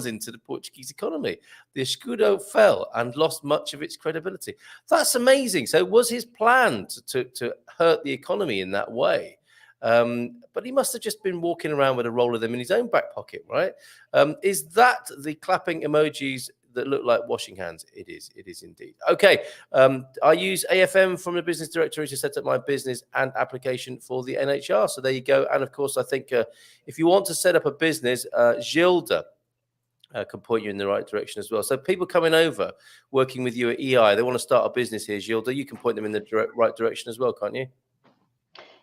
Speaker 1: into the Portuguese economy. The escudo fell and lost much of its credibility. That's amazing. So was his plan to hurt the economy in that way? But he must have just been walking around with a roll of them in his own back pocket, right? Is that the clapping emojis that look like washing hands? It is indeed. Okay, I use AFM from the business directory to set up my business and application for the NHR. So there you go. And of course, I think if you want to set up a business, Gilda can point you in the right direction as well. So people coming over, working with you at EI, they want to start a business here, Gilda, you can point them in the right direction as well, can't you?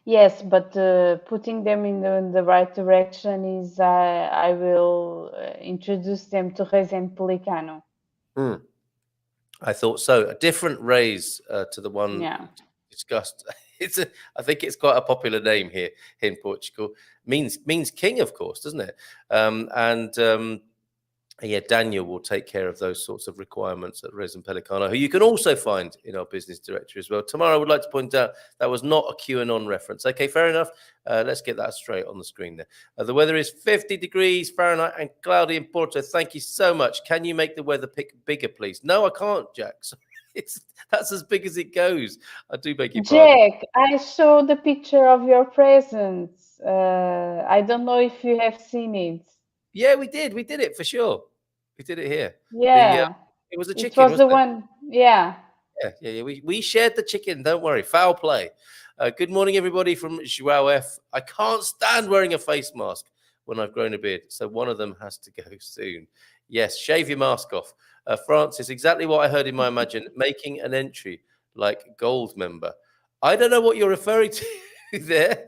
Speaker 2: Yes, but putting them in the right direction is I will introduce them to Reis and Pelicano.
Speaker 1: I thought so. A different Reis to the one discussed. I think it's quite a popular name here in Portugal. Means king, of course, doesn't it? Yeah, Daniel will take care of those sorts of requirements at Reis and Pelicano, who you can also find in our business directory as well. Tomorrow, I would like to point out that was not a QAnon reference. Okay, fair enough. Let's get that straight on the screen there. The weather is 50 degrees Fahrenheit and cloudy in Porto. Thank you so much. Can you make the weather pick bigger, please? No, I can't, Jack. That's as big as it goes. I do beg your pardon.
Speaker 2: Jack, I saw the picture of your presents. I don't know if you have seen it.
Speaker 1: Yeah, we did. We did it for sure. We did it here.
Speaker 2: Yeah.
Speaker 1: It was a
Speaker 2: It
Speaker 1: chicken,
Speaker 2: was the
Speaker 1: wasn't it?
Speaker 2: one. Yeah.
Speaker 1: Yeah. We shared the chicken. Don't worry. Foul play. Good morning, everybody from Joao F. I can't stand wearing a face mask when I've grown a beard, so one of them has to go soon. Yes, shave your mask off. Francis, exactly what I heard in my imagine, making an entry like gold member. I don't know what you're referring to there.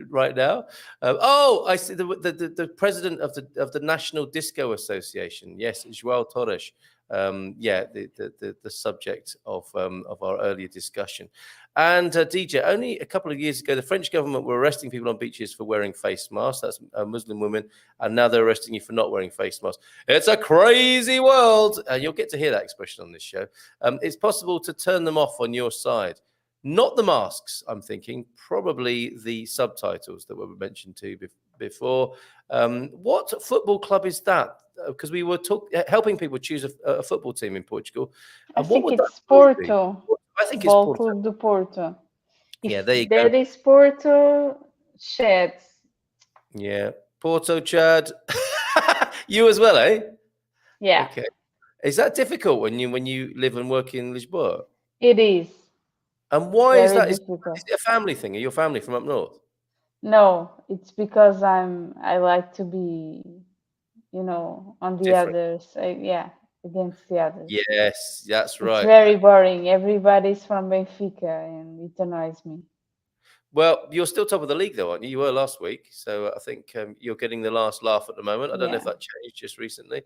Speaker 1: Right now. I see the president of the National Disco Association. Yes, João Torres. the subject of our earlier discussion. And DJ, only a couple of years ago, the French government were arresting people on beaches for wearing face masks. That's Muslim women, and now they're arresting you for not wearing face masks. It's a crazy world, and you'll get to hear that expression on this show. It's possible to turn them off on your side. Not the masks, I'm thinking, probably the subtitles that were mentioned to before. What football club is that? Because we were helping people choose a football team in Portugal.
Speaker 2: I
Speaker 1: And what
Speaker 2: think
Speaker 1: would that
Speaker 2: it's
Speaker 1: probably be?
Speaker 2: Porto,
Speaker 1: I think it's
Speaker 2: Ball
Speaker 1: Porto.
Speaker 2: Club do Porto.
Speaker 1: Yeah,
Speaker 2: If
Speaker 1: there you go.
Speaker 2: that is Porto, chat.
Speaker 1: Yeah, Porto, Chad. You as well, eh?
Speaker 2: Yeah,
Speaker 1: Okay. Is that difficult when you live and work in Lisboa?
Speaker 2: it is
Speaker 1: And why is
Speaker 2: very
Speaker 1: that? Is
Speaker 2: difficult.
Speaker 1: it a family thing? Are your family from up north?
Speaker 2: No, it's because I like to be, on the
Speaker 1: Different.
Speaker 2: others. Yeah, against the others.
Speaker 1: Yes, that's
Speaker 2: It's
Speaker 1: right.
Speaker 2: very boring. Everybody's from Benfica, and it annoys me.
Speaker 1: Well, you're still top of the league, though, aren't you? You were last week, so I think you're getting the last laugh at the moment. I don't know if
Speaker 2: Yeah.
Speaker 1: that changed just recently.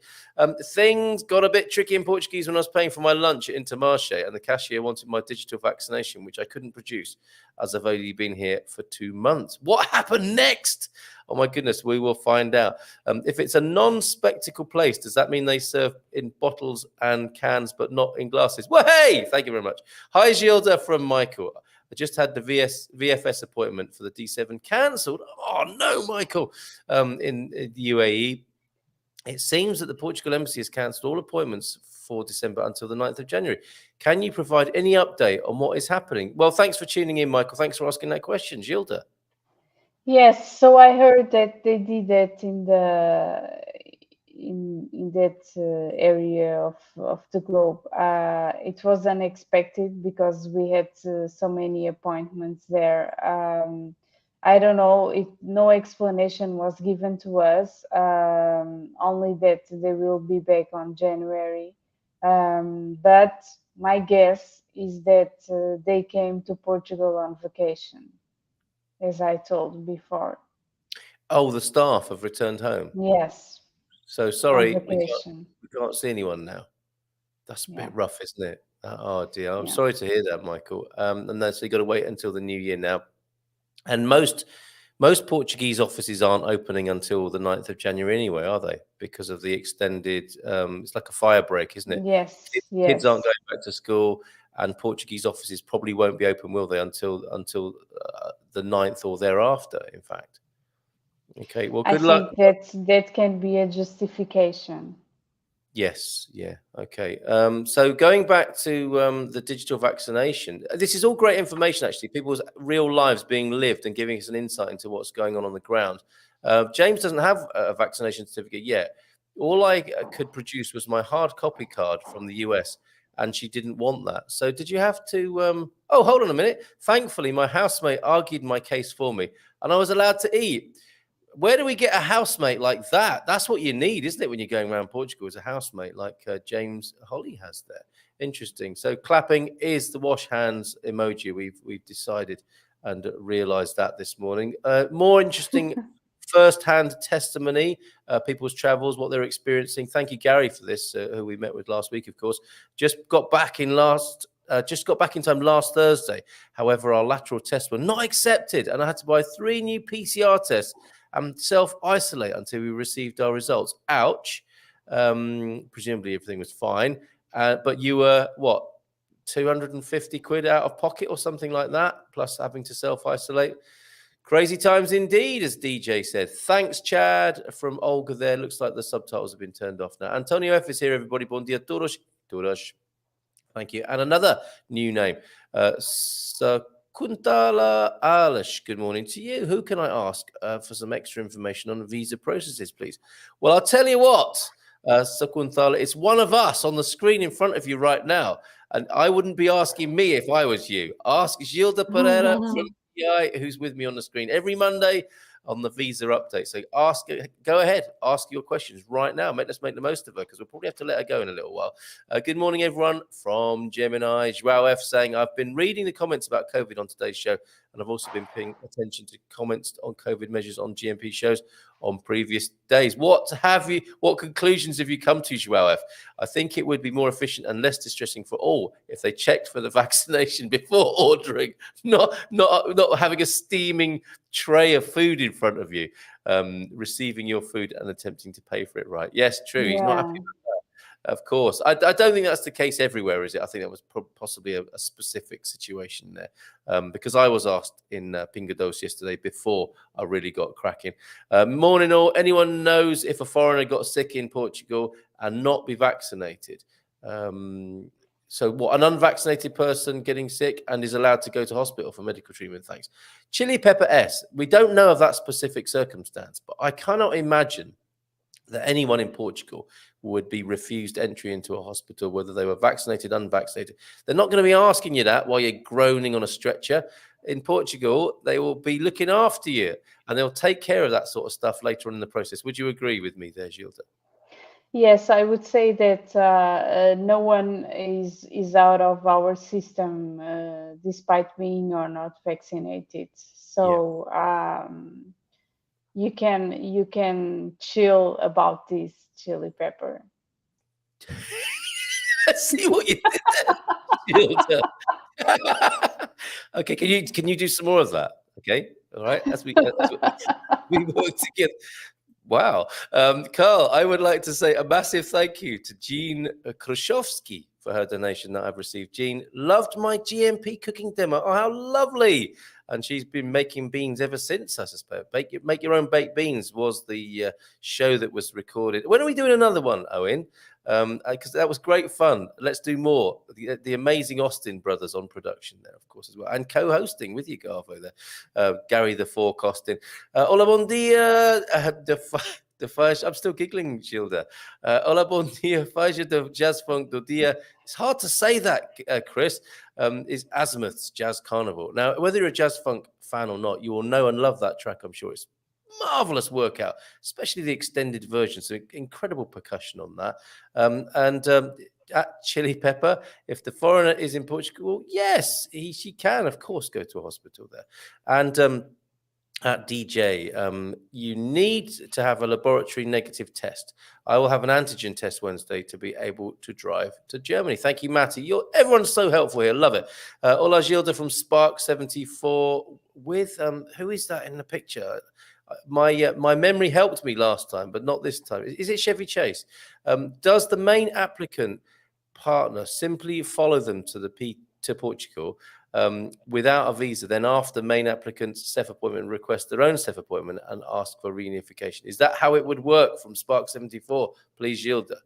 Speaker 1: Things got a bit tricky in Portuguese when I was paying for my lunch at Intermarché, and the cashier wanted my digital vaccination, which I couldn't produce, as I've only been here for 2 months. What happened next? Oh my goodness, we will find out. If it's a non-spectacle place, does that mean they serve in bottles and cans, but not in glasses? Well, hey, thank you very much. Hi, Gilda from Michael. I just had the VFS appointment for the D7 cancelled. Oh, no, Michael. In the UAE, it seems that the Portugal embassy has cancelled all appointments for December until the 9th of January. Can you provide any update on what is happening? Well, thanks for tuning in, Michael. Thanks for asking that question, Gilda.
Speaker 2: Yes, so I heard that they did that in that area of the globe. It was unexpected because we had so many appointments there. I don't know. No explanation was given to us. Only that they will be back on January. But my guess is that they came to Portugal on vacation, as I told before.
Speaker 1: Oh, the staff have returned home.
Speaker 2: Yes,
Speaker 1: So
Speaker 2: on
Speaker 1: sorry,
Speaker 2: vacation.
Speaker 1: we can't see anyone now. That's a
Speaker 2: Yeah,
Speaker 1: bit rough, isn't it? Oh dear. I'm
Speaker 2: yeah.
Speaker 1: sorry to hear that, Michael. And then so you got to wait until the new year now. And most Portuguese offices aren't opening until the 9th of January anyway, are they? Because of the extended, it's like a fire break, isn't it?
Speaker 2: Yes,
Speaker 1: Kids aren't
Speaker 2: yes.
Speaker 1: going back to school, and Portuguese offices probably won't be open, will they, until the 9th or thereafter, in fact. Okay, well,
Speaker 2: I
Speaker 1: good luck.
Speaker 2: think that can be a justification.
Speaker 1: Yes, yeah, okay. So going back to the digital vaccination, this is all great information, actually. People's real lives being lived and giving us an insight into what's going on the ground. James doesn't have a vaccination certificate yet. All I could produce was my hard copy card from the US, and she didn't want that. So did you have to? Oh, hold on a minute. Thankfully, my housemate argued my case for me, and I was allowed to eat. Where do we get a housemate like that? That's what you need, isn't it, when you're going around Portugal, as a housemate like James Holly has there. Interesting. So clapping is the wash hands emoji. We've decided and realised that this morning. More interesting first-hand testimony, people's travels, what they're experiencing. Thank you, Gary, for this, who we met with last week, of course. Just got back in time last Thursday. However, our lateral tests were not accepted, and I had to buy 3 new PCR tests and self-isolate until we received our results. Ouch. Presumably everything was fine. But you were, what, 250 quid out of pocket or something like that, plus having to self-isolate. Crazy times indeed, as DJ said. Thanks, Chad, from Olga there. Looks like the subtitles have been turned off now. Antonio F is here, everybody. Bom dia todos. Thank you. And another new name, Sakuntala Alish. Good morning to you. Who can I ask for some extra information on visa processes, please? Well, I'll tell you what, Sakuntala, it's one of us on the screen in front of you right now. And I wouldn't be asking me if I was you. Ask Gilda Pereira from PI, who's with me on the screen every Monday on the visa update. So go ahead, ask your questions right now. Let's make the most of her, because we'll probably have to let her go in a little while. Good morning, everyone from Gemini. Joao F saying, I've been reading the comments about COVID on today's show, and I've also been paying attention to comments on COVID measures on GMP shows on previous days. What conclusions have you come to, Joao F? I think it would be more efficient and less distressing for all if they checked for the vaccination before ordering, not having a steaming tray of food in front of you, receiving your food and attempting to pay for it right. Yes, true. He's not happy. Of course. I don't think that's the case everywhere, is it? I think that was possibly a specific situation there, because I was asked in Pingados yesterday before I really got cracking. Morning all. Anyone knows if a foreigner got sick in Portugal and not be vaccinated? So what, an unvaccinated person getting sick and is allowed to go to hospital for medical treatment? Thanks. Chili Pepper S. We don't know of that specific circumstance, but I cannot imagine that anyone in Portugal would be refused entry into a hospital, whether they were vaccinated, unvaccinated. They're not going to be asking you that while you're groaning on a stretcher. In Portugal, they will be looking after you, and they'll take care of that sort of stuff later on in the process. Would you agree with me there, Gilda?
Speaker 2: Yes, I would say that no one is out of our system despite being or not vaccinated. So you can chill about this, Chili Pepper.
Speaker 1: I see what you did there, Gilda. Okay, can you do some more of that? Okay, all right. As we work together. Wow. Carl, I would like to say a massive thank you to Jean Khrushchevsky for her donation that I've received. Jean loved my GMP cooking demo. Oh, how lovely. And she's been making beans ever since, I suspect. Make Your Own Baked Beans was the show that was recorded. When are we doing another one, Owen? Because that was great fun. Let's do more. The amazing Austin brothers on production there, of course, as well. And co-hosting with you, Garvo, there. Gary the Fork Austin. Hola, bon dia. I'm still giggling, Gilda. Hola, bon dia. Faixa de Jazz Funk do Dia. It's hard to say that, Chris. Is Azimuth's Jazz Carnival. Now, whether you're a jazz funk fan or not, you will know and love that track, I'm sure. It's marvelous workout, especially the extended version. So incredible percussion on that. At Chili Pepper, if the foreigner is in Portugal, yes, she can, of course, go to a hospital there. And at DJ, you need to have a laboratory negative test. I will have an antigen test Wednesday to be able to drive to Germany. Thank you, Matty. Everyone's so helpful here. Love it. Ola Gilda from Spark 74 with, who is that in the picture? My memory helped me last time, but not this time. Is it Chevy Chase? Does the main applicant partner simply follow them to Portugal without a visa, then after main applicant's SEF appointment, request their own SEF appointment and ask for reunification? Is that how it would work from Spark 74? Please, Gilda.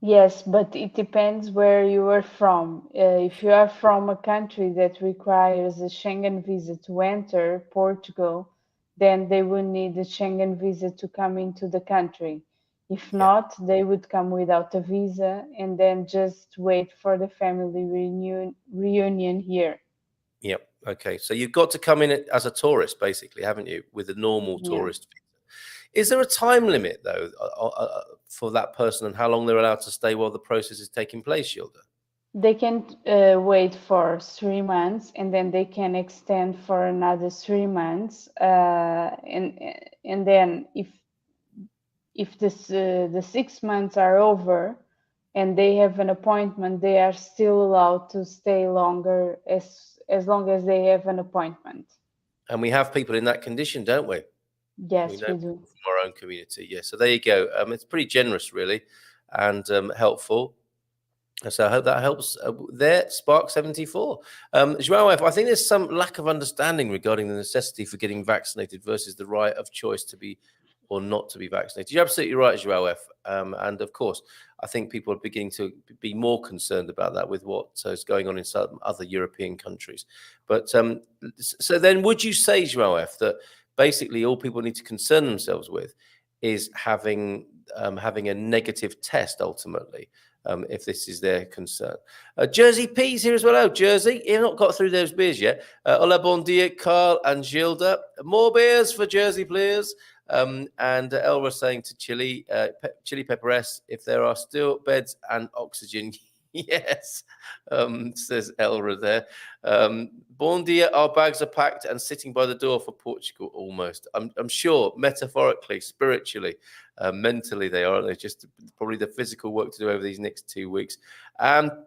Speaker 2: Yes, but it depends where you are from. If you are from a country that requires a Schengen visa to enter Portugal, then they will need a Schengen visa to come into the country. If not, they would come without a visa and then just wait for the family reunion here.
Speaker 1: Yep. Okay. So you've got to come in as a tourist, basically, haven't you, with a normal tourist visa? Is there a time limit, though, for that person and how long they're allowed to stay while the process is taking place, Gilda?
Speaker 2: They can wait for 3 months and then they can extend for another 3 months. And then if the 6 months are over and they have an appointment, they are still allowed to stay longer as long as they have an appointment.
Speaker 1: And we have people in that condition, don't we?
Speaker 2: Yes, we do.
Speaker 1: From our own community. Yeah. So there you go. It's pretty generous, really, and helpful. So I hope that helps there, Spark 74. Joao F, I think there's some lack of understanding regarding the necessity for getting vaccinated versus the right of choice to be or not to be vaccinated. You're absolutely right, Joao F. And of course, I think people are beginning to be more concerned about that with what is going on in some other European countries. But so then would you say, Joao F, that basically all people need to concern themselves with is having a negative test ultimately, if this is their concern? Jersey P's here as well. Oh, Jersey, you've not got through those beers yet. Hola, bon dia, Carl and Gilda. More beers for Jersey, please. And Elra saying to Chili Pepper S, if there are still beds and oxygen, Yes, says Elra there. Bon dia, our bags are packed and sitting by the door for Portugal almost. I'm sure, metaphorically, spiritually, mentally, they are, aren't they? Just probably the physical work to do over these next 2 weeks.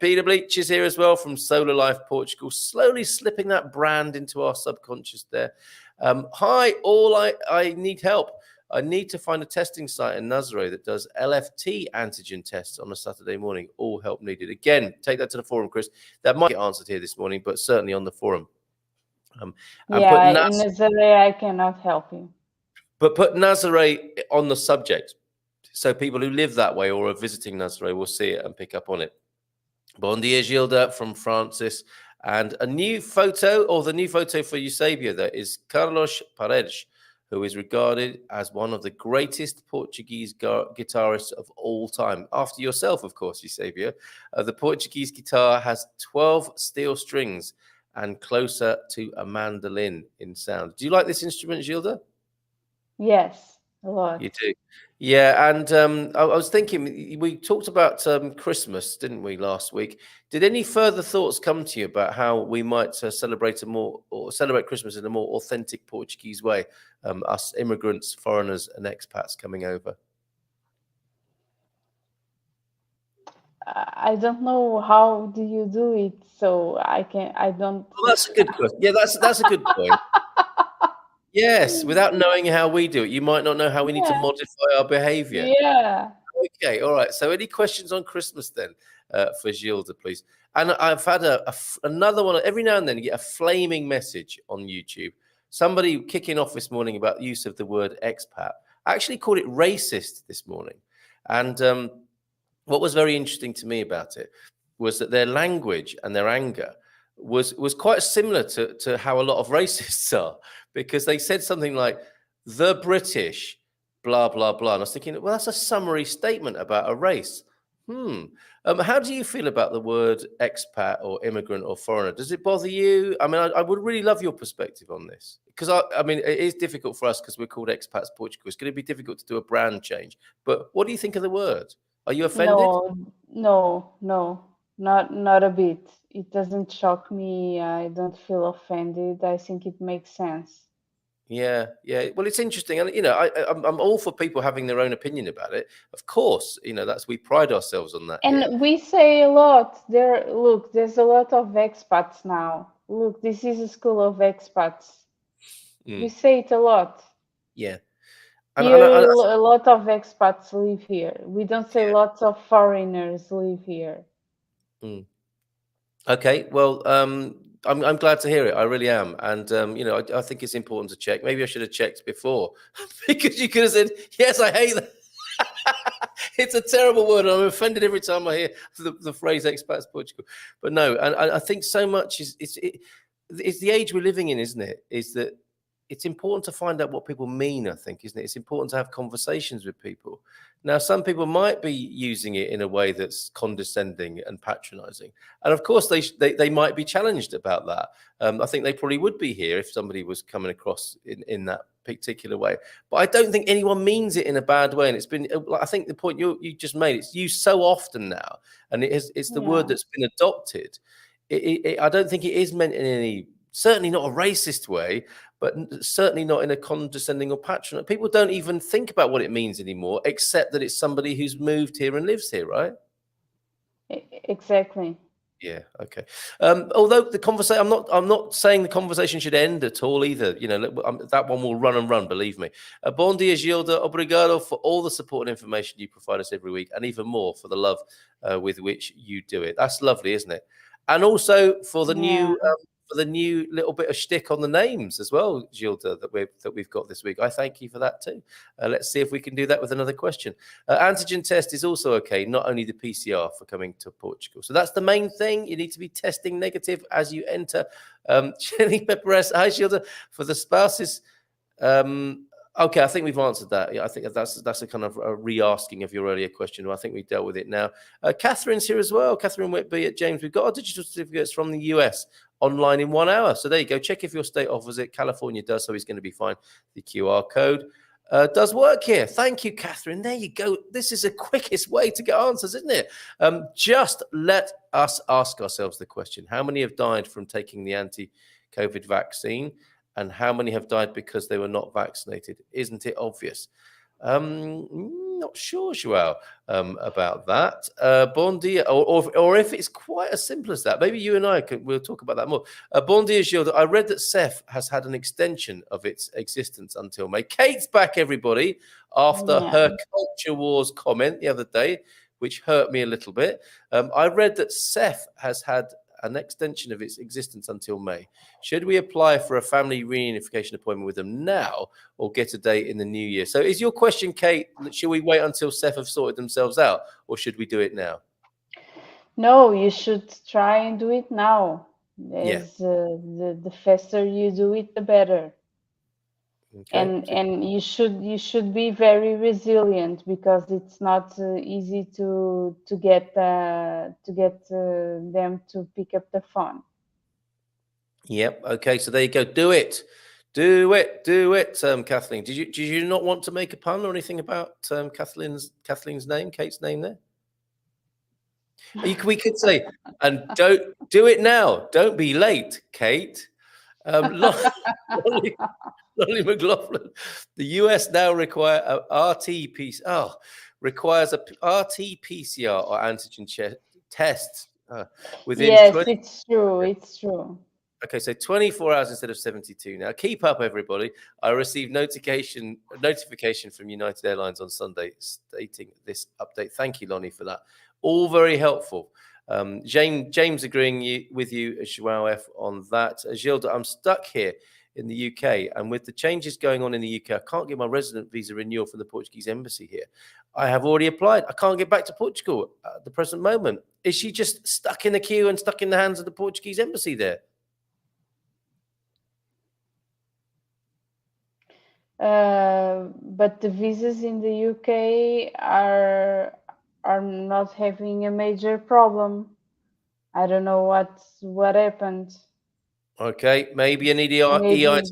Speaker 1: Peter Bleach is here as well from Solar Life Portugal, slowly slipping that brand into our subconscious there. Hi, all, I need help. I need to find a testing site in Nazaré that does LFT antigen tests on a Saturday morning. All help needed. Again, take that to the forum, Chris. That might get answered here this morning, but certainly on the forum. And
Speaker 2: Yeah, in Nazaré, I cannot help you.
Speaker 1: But put Nazaré on the subject. So people who live that way or are visiting Nazaré will see it and pick up on it. Bon dia, Gilda from Francis. And a new photo, or the new photo for Eusebio, there is Carlos Paredes, who is regarded as one of the greatest Portuguese guitarists of all time. After yourself, of course, Eusebio. The Portuguese guitar has 12 steel strings and closer to a mandolin in sound. Do you like this instrument, Gilda?
Speaker 2: Yes, a lot.
Speaker 1: You do. Yeah, and I was thinking, we talked about Christmas, didn't we, last week? Did any further thoughts come to you about how we might celebrate Christmas in a more authentic Portuguese way? Us immigrants, foreigners, and expats coming over.
Speaker 2: I don't know how do you do it, so I don't.
Speaker 1: Well, that's a good question. Yeah, that's a good point. Yes, without knowing how we do it, you might not know how we need to modify our behavior.
Speaker 2: Yeah.
Speaker 1: Okay, all right. So any questions on Christmas then for Gilda, please? And I've had another one. Every now and then you get a flaming message on YouTube. Somebody kicking off this morning about the use of the word expat. I actually called it racist this morning. And what was very interesting to me about it was that their language and their anger was quite similar to how a lot of racists are, because they said something like, the British, blah, blah, blah. And I was thinking, well, that's a summary statement about a race. How do you feel about the word expat or immigrant or foreigner? Does it bother you? I mean, I would really love your perspective on this, because I mean, it is difficult for us because we're called expats Portugal. It's going to be difficult to do a brand change. But what do you think of the word? Are you offended?
Speaker 2: No, not a bit. It doesn't shock me. I don't feel offended. I think it makes sense.
Speaker 1: Yeah. Well, it's interesting, and I'm all for people having their own opinion about it. Of course, we pride ourselves on that.
Speaker 2: And we say a lot. There's a lot of expats now. Look, this is a school of expats. We say it a lot.
Speaker 1: Yeah.
Speaker 2: A lot of expats live here. We don't say lots of foreigners live here.
Speaker 1: Okay, well, I'm glad to hear it. I really am, and I think it's important to check. Maybe I should have checked before, because you could have said, "Yes, I hate that." It's a terrible word. I'm offended every time I hear the phrase "expats Portugal." But no, and I think so much it's the age we're living in, isn't it? Is that it's important to find out what people mean, I think, isn't it? It's important to have conversations with people. Now, some people might be using it in a way that's condescending and patronizing. And of course, they might be challenged about that. I think they probably would be here if somebody was coming across in that particular way. But I don't think anyone means it in a bad way. And it's been, I think the point you just made, it's used so often now. And it's the word that's been adopted. I don't think it is meant in any, certainly not a racist way, but certainly not in a condescending or patronate. People don't even think about what it means anymore, except that it's somebody who's moved here and lives here, right?
Speaker 2: Exactly.
Speaker 1: Yeah. Okay. Although the conversation, I'm not saying the conversation should end at all either. That one will run and run. Believe me. Bon dia, Gilda. Obrigado for all the support and information you provide us every week, and even more for the love with which you do it. That's lovely, isn't it? And also for the new little bit of shtick on the names as well, Gilda, that we've got this week. I thank you for that too. Let's see if we can do that with another question. Antigen test is also okay, not only the PCR for coming to Portugal. So that's the main thing. You need to be testing negative as you enter. Jenny Pepperes, hi Gilda. For the spouses, okay, I think we've answered that. Yeah, I think that's a kind of a re-asking of your earlier question. I think we dealt with it now. Catherine's here as well. Catherine Whitby at James. We've got our digital certificates from the US online in 1 hour. So there you go. Check if your state offers it. California does, so it's going to be fine. The QR code. does work here. Thank you, Catherine. There you go. This is the quickest way to get answers, isn't it? Just let us ask ourselves the question: how many have died from taking the anti-COVID vaccine, and how many have died because they were not vaccinated? Isn't it obvious? Not sure, Joao, about that. Bon dia, or if it's quite as simple as that. Maybe you and I we'll talk about that more. Bon dia, Gilda. I read that CEF has had an extension of its existence until May. Kate's back, everybody, after her culture wars comment the other day, which hurt me a little bit. I read that CEF has had an extension of its existence until May. Should we apply for a family reunification appointment with them now or get a date in the new year? So is your question, Kate, should we wait until CEF have sorted themselves out, or should we do it now?
Speaker 2: No, you should try and do it now.
Speaker 1: Yeah.
Speaker 2: The faster you do it, the better.
Speaker 1: Okay.
Speaker 2: And you should be very resilient, because it's not easy to get them to pick up the phone.
Speaker 1: Yep. Okay. So there you go. Do it. Do it. Do it. Kathleen, did you not want to make a pun or anything about Kathleen's name, Kate's name there? We could say, and don't do it now. Don't be late, Kate. Lolly McLaughlin. The US now requires a RT-PCR or antigen test within.
Speaker 2: Yes, it's true. It's true.
Speaker 1: Okay, so 24 hours instead of 72. Now, keep up, everybody. I received notification from United Airlines on Sunday stating this update. Thank you, Lonnie, for that. All very helpful. James agreeing with you, Joao F, on that. Gilda, I'm stuck here in the UK, and with the changes going on in the UK, I can't get my resident visa renewal from the Portuguese embassy here. I have already applied. I can't get back to Portugal at the present moment. Is she just stuck in the queue and stuck in the hands of the Portuguese embassy there?
Speaker 2: But the visas in the UK are not having a major problem. I don't know what happened.
Speaker 1: Okay, maybe an EI to give a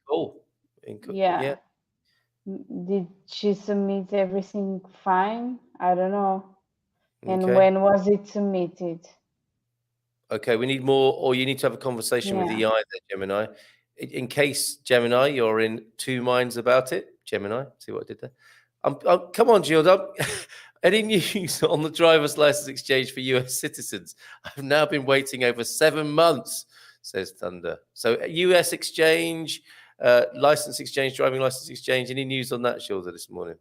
Speaker 1: call.
Speaker 2: Yeah. Did she submit everything fine? I don't know. And when was it submitted?
Speaker 1: Okay, we need more, or you need to have a conversation with EI there, Gemini. In case, Gemini, you're in two minds about it. Gemini, see what I did there? Come on, Gilda. Any news on the driver's license exchange for US citizens? I've now been waiting over 7 months, says Thunder. So US exchange, license exchange, driving license exchange. Any news on that, Gilda, this morning?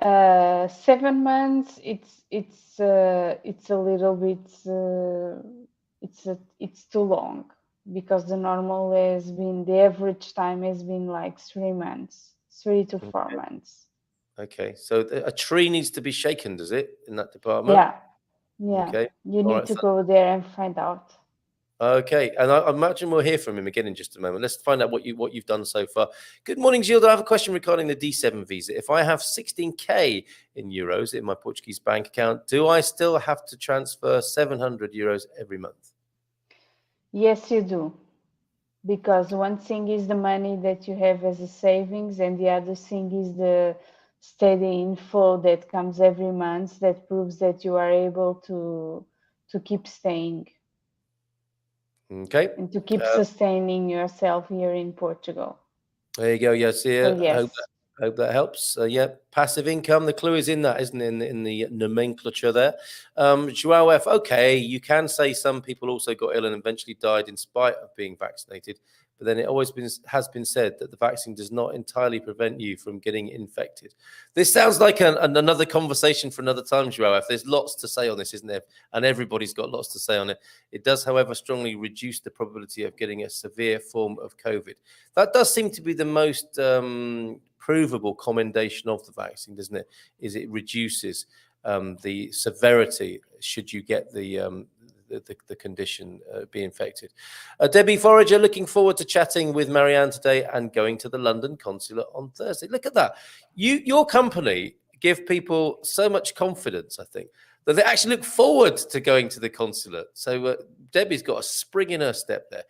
Speaker 2: 7 months. It's a little bit. It's too long, because the average time has been like 3 months, 3 to 4 months.
Speaker 1: Okay, so a tree needs to be shaken, does it, in that department?
Speaker 2: Yeah. Okay. You need to go there and find out.
Speaker 1: Okay, and I imagine we'll hear from him again in just a moment. Let's find out what you've done so far. Good morning, Gilda. I have a question regarding the D7 visa. If I have 16k in euros in my Portuguese bank account, do I still have to transfer 700 euros every month?
Speaker 2: Yes, you do. Because one thing is the money that you have as a savings, and the other thing is the steady inflow that comes every month that proves that you are able to keep staying.
Speaker 1: Okay.
Speaker 2: And to keep sustaining yourself here in Portugal.
Speaker 1: There you go. Yes, yeah.
Speaker 2: So, yes.
Speaker 1: I hope that helps. Yeah, passive income. The clue is in that, isn't it? In the nomenclature there. Joao F. Okay, you can say some people also got ill and eventually died in spite of being vaccinated. But then it has been said that the vaccine does not entirely prevent you from getting infected. This sounds like another conversation for another time, Joao. There's lots to say on this, isn't there? And everybody's got lots to say on it. It does, however, strongly reduce the probability of getting a severe form of COVID. That does seem to be the most provable commendation of the vaccine, doesn't it? Is it reduces the severity should you get the condition be infected. Debbie Forager, looking forward to chatting with Marianne today and going to the London consulate on Thursday. Look at that. Your company give people so much confidence, I think, that they actually look forward to going to the consulate. So Debbie's got a spring in her step there,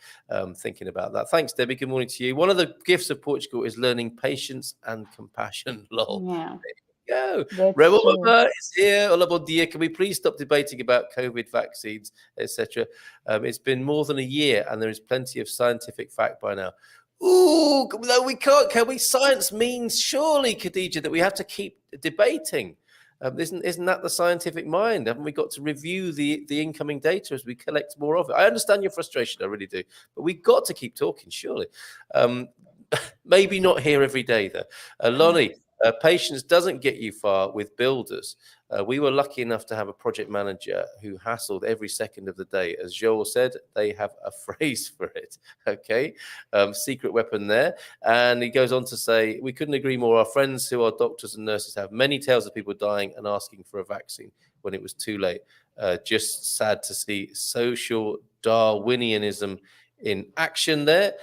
Speaker 1: thinking about that. Thanks, Debbie. Good morning to you. One of the gifts of Portugal is learning patience and compassion. Lol.
Speaker 2: Yeah,
Speaker 1: Go.
Speaker 2: that's
Speaker 1: Rebel
Speaker 2: true.
Speaker 1: Mama is here. Hola, bon dia. Can we please stop debating about COVID vaccines, etc.? It's been more than a year, and there is plenty of scientific fact by now. Ooh, no, we can't. Can we? Science means surely, Khadija, that we have to keep debating. Isn't that the scientific mind? Haven't we got to review the incoming data as we collect more of it? I understand your frustration, I really do, but we've got to keep talking, surely. Maybe not here every day, though. Lonnie, patience doesn't get you far with builders. We were lucky enough to have a project manager who hassled every second of the day. As Joel said, they have a phrase for it. Okay, secret weapon there. And he goes on to say, we couldn't agree more. Our friends who are doctors and nurses have many tales of people dying and asking for a vaccine when it was too late. Just sad to see social Darwinianism in action there.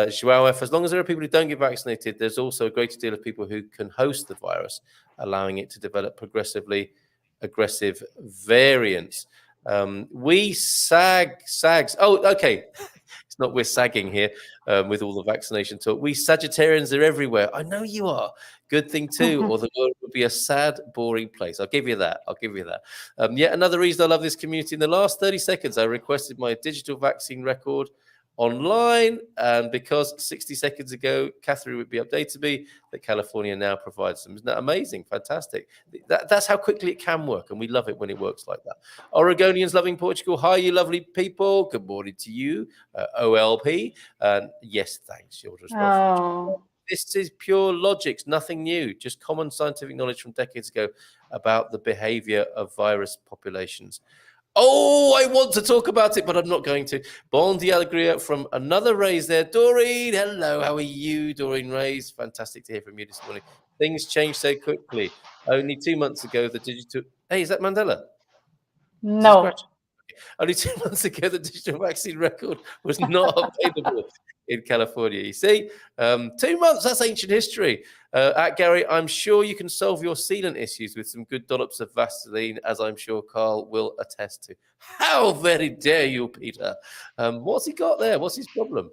Speaker 1: Joao F., as long as there are people who don't get vaccinated, there's also a greater deal of people who can host the virus, allowing it to develop progressively aggressive variants. We sags. Oh, okay. It's not we're sagging here with all the vaccination talk. We Sagittarians are everywhere. I know you are. Good thing too, or the world would be a sad, boring place. I'll give you that. Yet another reason I love this community. In the last 30 seconds, I requested my digital vaccine record online, and because 60 seconds ago Catherine would be updated me that California now provides them. Isn't that amazing? Fantastic. That's how quickly it can work, and we love it when it works like that. Oregonians loving Portugal, hi you lovely people, good morning to you. OLP, yes, thanks, you're as well. This is pure logics, nothing new, just common scientific knowledge from decades ago about the behavior of virus populations. Oh, I want to talk about it, but I'm not going to. Bon dia alegria from another Rays there. Doreen, hello, how are you, Doreen Rays? Fantastic to hear from you this morning. Things change so quickly. Only 2 months ago, the digital... Hey, is that Mandela?
Speaker 2: No.
Speaker 1: Only 2 months ago, the digital vaccine record was not available in California. You see, 2 months, that's ancient history. At Gary, I'm sure you can solve your sealant issues with some good dollops of Vaseline, as I'm sure Carl will attest to. How very dare you, Peter? What's he got there? What's his problem?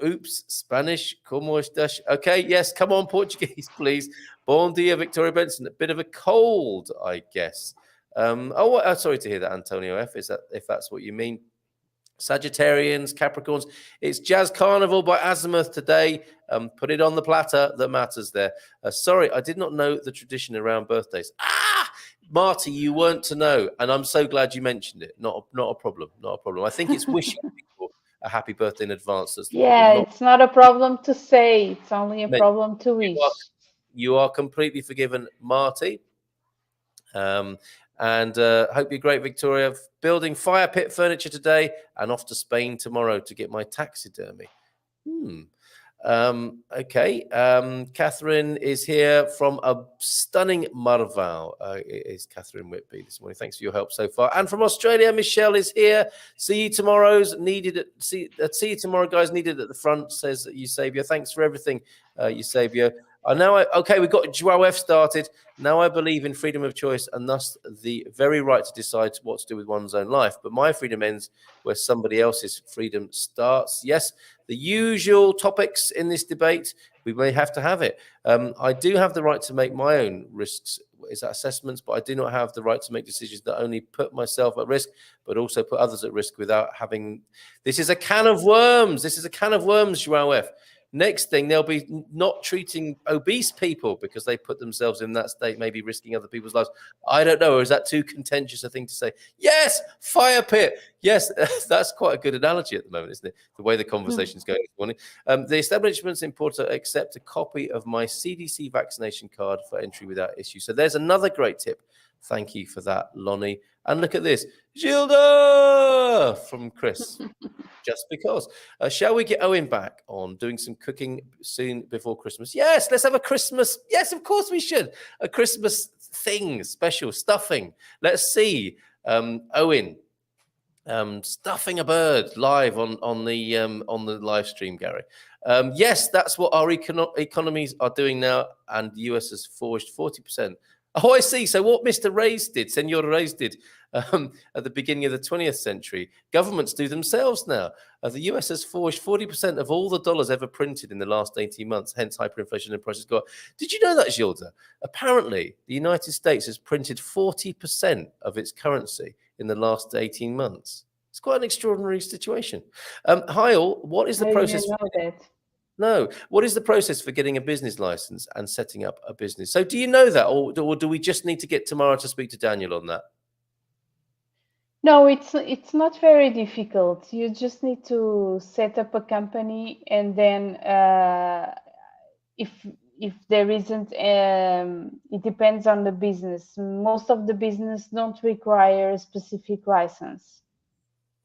Speaker 1: Oops, Spanish, como estas? Okay, yes, come on, Portuguese, please. Bon dia, Victoria Benson. A bit of a cold, I guess. Sorry to hear that, Antonio F. If that's what you mean. Sagittarians, Capricorns. It's Jazz Carnival by Azimuth today. Put it on the platter that matters there. Sorry, I did not know the tradition around birthdays. Marty, you weren't to know, and I'm so glad you mentioned it. Not a problem. I think it's wishing people a happy birthday in advance. That's the problem.
Speaker 2: It's not a problem to say. It's only a problem to wish.
Speaker 1: You are completely forgiven, Marty. And hope you're great, Victoria. Building fire pit furniture today and off to Spain tomorrow to get my taxidermy. Okay. Catherine is here from a stunning Marval. Is Catherine Whitby this morning. Thanks for your help so far. And from Australia, Michelle is here. See you tomorrow, guys. Needed at the front, says Eusebio. Thanks for everything, Eusebio. We've got Joao F started. Now I believe in freedom of choice and thus the very right to decide what to do with one's own life. But my freedom ends where somebody else's freedom starts. Yes, the usual topics in this debate, we may have to have it. I do have the right to make my own risks, assessments, but I do not have the right to make decisions that only put myself at risk, but also put others at risk without having... This is a can of worms. Joao F. Next thing, they'll be not treating obese people because they put themselves in that state, maybe risking other people's lives. I don't know. Or is that too contentious a thing to say? Yes, fire pit. Yes, that's quite a good analogy at the moment, isn't it? The way the conversation's going this morning. The establishments in Porto accept a copy of my CDC vaccination card for entry without issue. So there's another great tip. Thank you for that, Lonnie. And look at this. Gilda from Chris. Just because. Shall we get Owen back on doing some cooking soon before Christmas? Yes, let's have a Christmas. Yes, of course we should. A Christmas thing, special stuffing. Let's see. Owen, stuffing a bird live on the live stream, Gary. Yes, that's what our economies are doing now, and the US has forged 40% Oh, I see. So what Mr. Reyes did, Senor Reyes did at the beginning of the 20th century, governments do themselves now. The US has forged 40% of all the dollars ever printed in the last 18 months, hence hyperinflation and prices go up. Did you know that, Gilda? Apparently, the United States has printed 40% of its currency in the last 18 months. It's quite an extraordinary situation. Hi all, what is the
Speaker 2: I
Speaker 1: process?
Speaker 2: didn't know that.
Speaker 1: No. What is the process for getting a business license and setting up a business? So do you know that, or do we just need to get Tamara to speak to Daniel on that?
Speaker 2: No, it's not very difficult. You just need to set up a company, and then if if there isn't, it depends on the business. Most of the business don't require a specific license.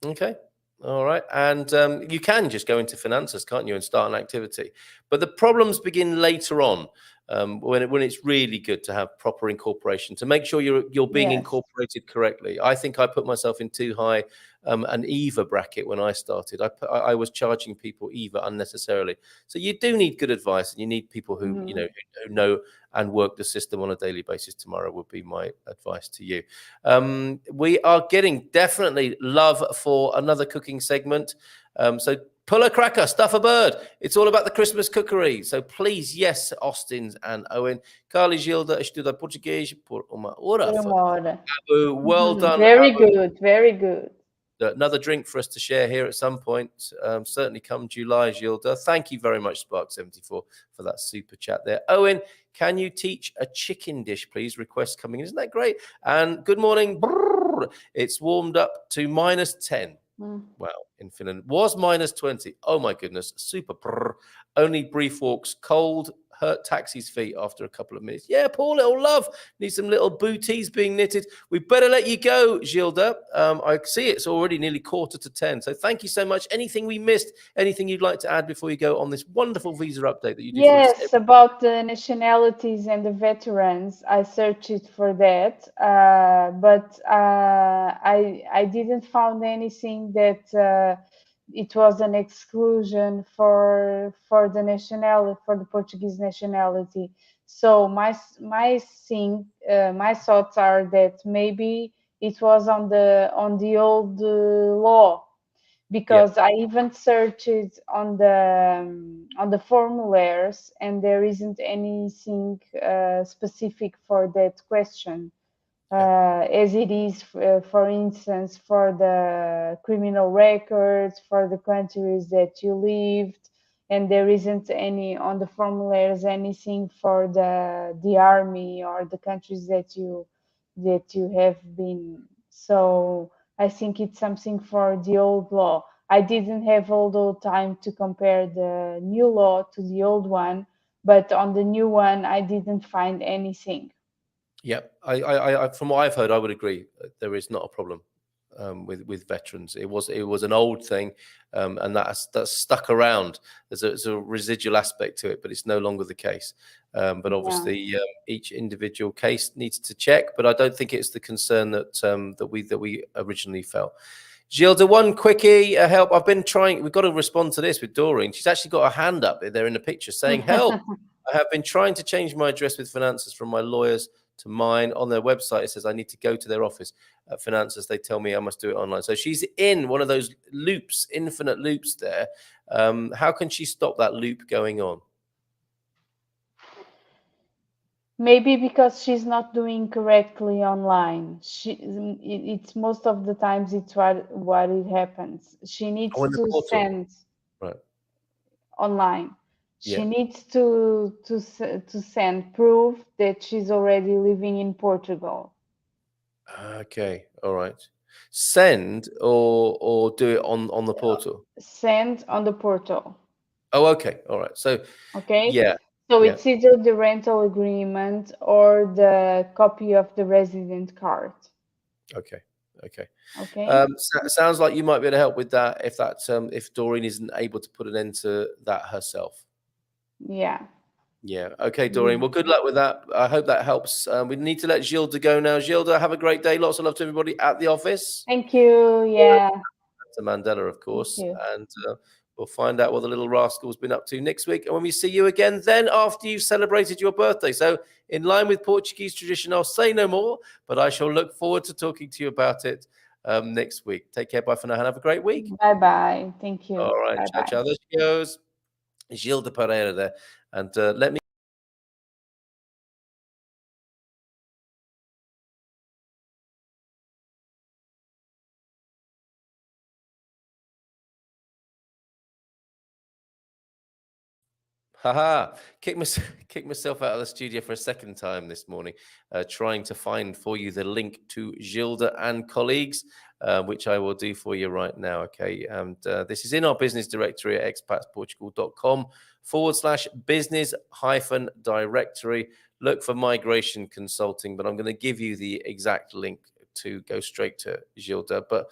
Speaker 1: Okay. All right. And you can just go into finances, can't you, and start an activity. But the problems begin later on, when it's really good to have proper incorporation, to make sure you're being
Speaker 2: Yes.
Speaker 1: incorporated correctly. I think I put myself in too high an EVA bracket when I started. I was charging people EVA unnecessarily. So you do need good advice, and you need people who
Speaker 2: Mhm.
Speaker 1: who know and work the system on a daily basis. Tomorrow would be my advice to you. We are getting definitely love for another cooking segment. So pull a cracker, stuff a bird. It's all about the Christmas cookery. So please, yes, Austin and Owen. Carly Gilda, estuda português por uma hora.
Speaker 2: Por uma hora.
Speaker 1: Well done,
Speaker 2: Very
Speaker 1: Abu.
Speaker 2: good, very good.
Speaker 1: Another drink for us to share here at some point. Certainly come July, Gilda. Thank you very much, Spark74, for that super chat there. Owen, can you teach a chicken dish, please? Request coming in. Isn't that great? And good morning. Brrr. It's warmed up to -10. Wow, in Finland. Was -20. Oh my goodness. Super. Brrr. Only brief walks. Cold. Hurt taxi's feet after a couple of minutes. Yeah, poor little love. Need some little booties being knitted. We better let you go, Gilda. I see it's already nearly 9:45. So thank you so much. Anything we missed? Anything you'd like to add before you go on this wonderful visa update that you do for us?
Speaker 2: Yes, about the nationalities and the veterans, I searched for that, but I didn't found anything that it was an exclusion for the nationality, for the Portuguese nationality. So my thoughts are that maybe it was on the old law, because I even searched on the formulas, and there isn't anything specific for that question, as it is, for instance, for the criminal records, for the countries that you lived, and there isn't any on the formulas anything for the army or the countries that you have been. So I think it's something for the old law. I didn't have all the time to compare the new law to the old one, but on the new one, I didn't find anything.
Speaker 1: Yeah, I from what I've heard, I would agree. There is not a problem with veterans. It was an old thing, and that's stuck around. There's a residual aspect to it, but it's no longer the case. But obviously, each individual case needs to check. But I don't think it's the concern that we originally felt. Gilda, one quickie help. I've been trying. We've got to respond to this with Doreen. She's actually got a hand up there in the picture saying, "Help! I have been trying to change my address with finances from my lawyers to mine." On their website, it says I need to go to their office at finances. They tell me I must do it online. So she's in one of those loops, infinite loops there. How can she stop that loop going on?
Speaker 2: Maybe because she's not doing correctly online. It's most of the times it's what it happens. She
Speaker 1: Oh,
Speaker 2: needs
Speaker 1: in the
Speaker 2: to
Speaker 1: portal.
Speaker 2: send
Speaker 1: Right.
Speaker 2: online. She
Speaker 1: Yeah.
Speaker 2: needs to send proof that she's already living in Portugal.
Speaker 1: Okay. All right. Send or do it on the portal.
Speaker 2: Send on the portal.
Speaker 1: Oh, okay. All right. So
Speaker 2: Okay.
Speaker 1: yeah.
Speaker 2: So
Speaker 1: Yeah.
Speaker 2: it's either the rental agreement or the copy of the resident card.
Speaker 1: Okay. Okay.
Speaker 2: Okay.
Speaker 1: Sounds like you might be able to help with that if Doreen isn't able to put an end to that herself.
Speaker 2: Yeah.
Speaker 1: Yeah. Okay, Doreen. Well, good luck with that. I hope that helps. We need to let Gilda go now. Gilda, have a great day. Lots of love to everybody at the office.
Speaker 2: Thank you. Yeah.
Speaker 1: To Mandela, of
Speaker 2: Thank
Speaker 1: course.
Speaker 2: you.
Speaker 1: And We'll find out what the little rascal's been up to next week. And when we see you again, then after you've celebrated your birthday. So in line with Portuguese tradition, I'll say no more, but I shall look forward to talking to you about it next week. Take care. Bye for now and have a great week.
Speaker 2: Bye-bye. Thank you.
Speaker 1: All right. Ciao,
Speaker 2: Bye-bye.
Speaker 1: ciao. There she goes. Gilda Pereira there. And let me haha, kick myself out of the studio for a second time this morning, trying to find for you the link to Gilda and colleagues, which I will do for you right now. Okay. And this is in our business directory at expatsportugal.com/business directory. Look for migration consulting, but I'm going to give you the exact link to go straight to Gilda. But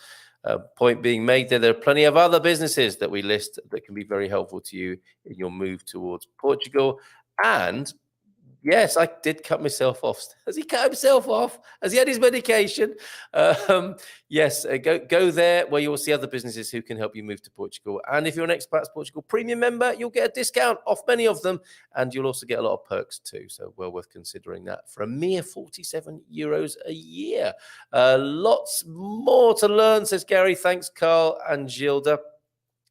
Speaker 1: point being made there are plenty of other businesses that we list that can be very helpful to you in your move towards Portugal. And yes, I did cut myself off. Has he cut himself off? Has he had his medication? Yes, go there where you will see other businesses who can help you move to Portugal. And if you're an Expats Portugal premium member, you'll get a discount off many of them. And you'll also get a lot of perks too. So well worth considering that for a mere €47 a year. Lots more to learn, says Gary. Thanks, Carl and Gilda.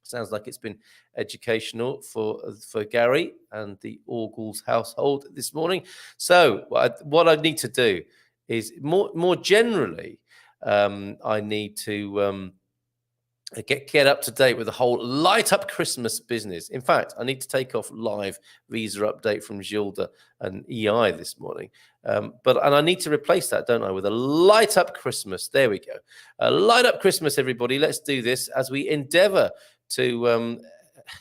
Speaker 1: Sounds like it's been educational for Gary and the Orgles household this morning. So what I need to do is more generally, I need to get up to date with the whole light up Christmas business. In fact, I need to take off live visa update from Gilda and EI this morning. But I need to replace that, don't I, with a light up Christmas. There we go. Light up Christmas, everybody. Let's do this as we endeavor to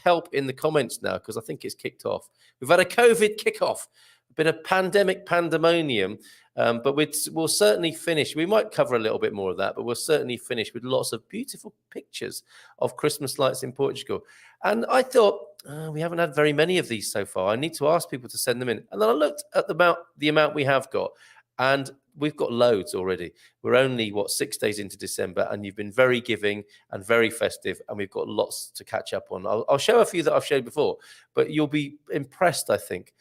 Speaker 1: help in the comments now, because I think it's kicked off. We've had a COVID kickoff, a bit of pandemic pandemonium, but we'll certainly finish. We might cover a little bit more of that, but we'll certainly finish with lots of beautiful pictures of Christmas lights in Portugal. And I thought, we haven't had very many of these so far. I need to ask people to send them in. And then I looked at the amount we have got, and we've got loads already. We're only, 6 days into December, and you've been very giving and very festive, and we've got lots to catch up on. I'll show a few that I've showed before, but you'll be impressed, I think,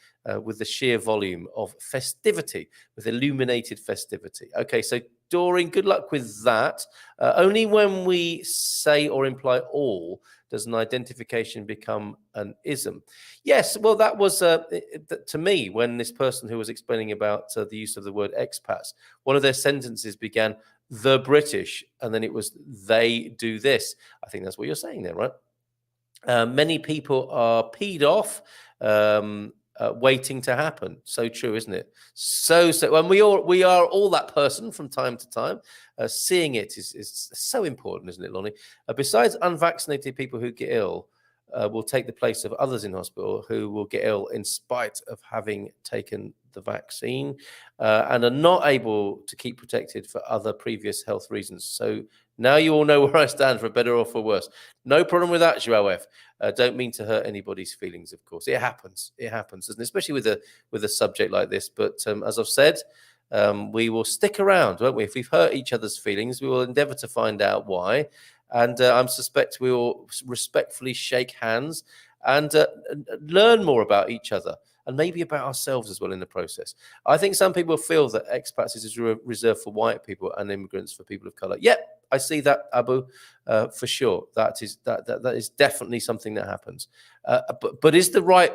Speaker 1: with the sheer volume of festivity, with illuminated festivity. Okay, so Doreen, good luck with that. Only when we say or imply all does an identification become an ism. Yes, well, that was to me when this person who was explaining about the use of the word expats, one of their sentences began, the British, and then it was, they do this. I think that's what you're saying there, right? Many people are peed off, waiting to happen. So true, isn't it? So and we are all that person from time to time. Seeing it is so important, isn't it, Lonnie? Besides unvaccinated people who get ill, will take the place of others in hospital who will get ill in spite of having taken the vaccine, and are not able to keep protected for other previous health reasons. So now you all know where I stand, for better or for worse. No problem with that, Joao F. Don't mean to hurt anybody's feelings, of course. It happens, doesn't it? Especially with a subject like this. But as I've said, we will stick around, won't we? If we've hurt each other's feelings, we will endeavour to find out why. And I suspect we will respectfully shake hands and learn more about each other, and maybe about ourselves as well in the process. I think some people feel that expats is reserved for white people and immigrants for people of colour. Yep, I see that, Abu, for sure. That is definitely something that happens. But is the right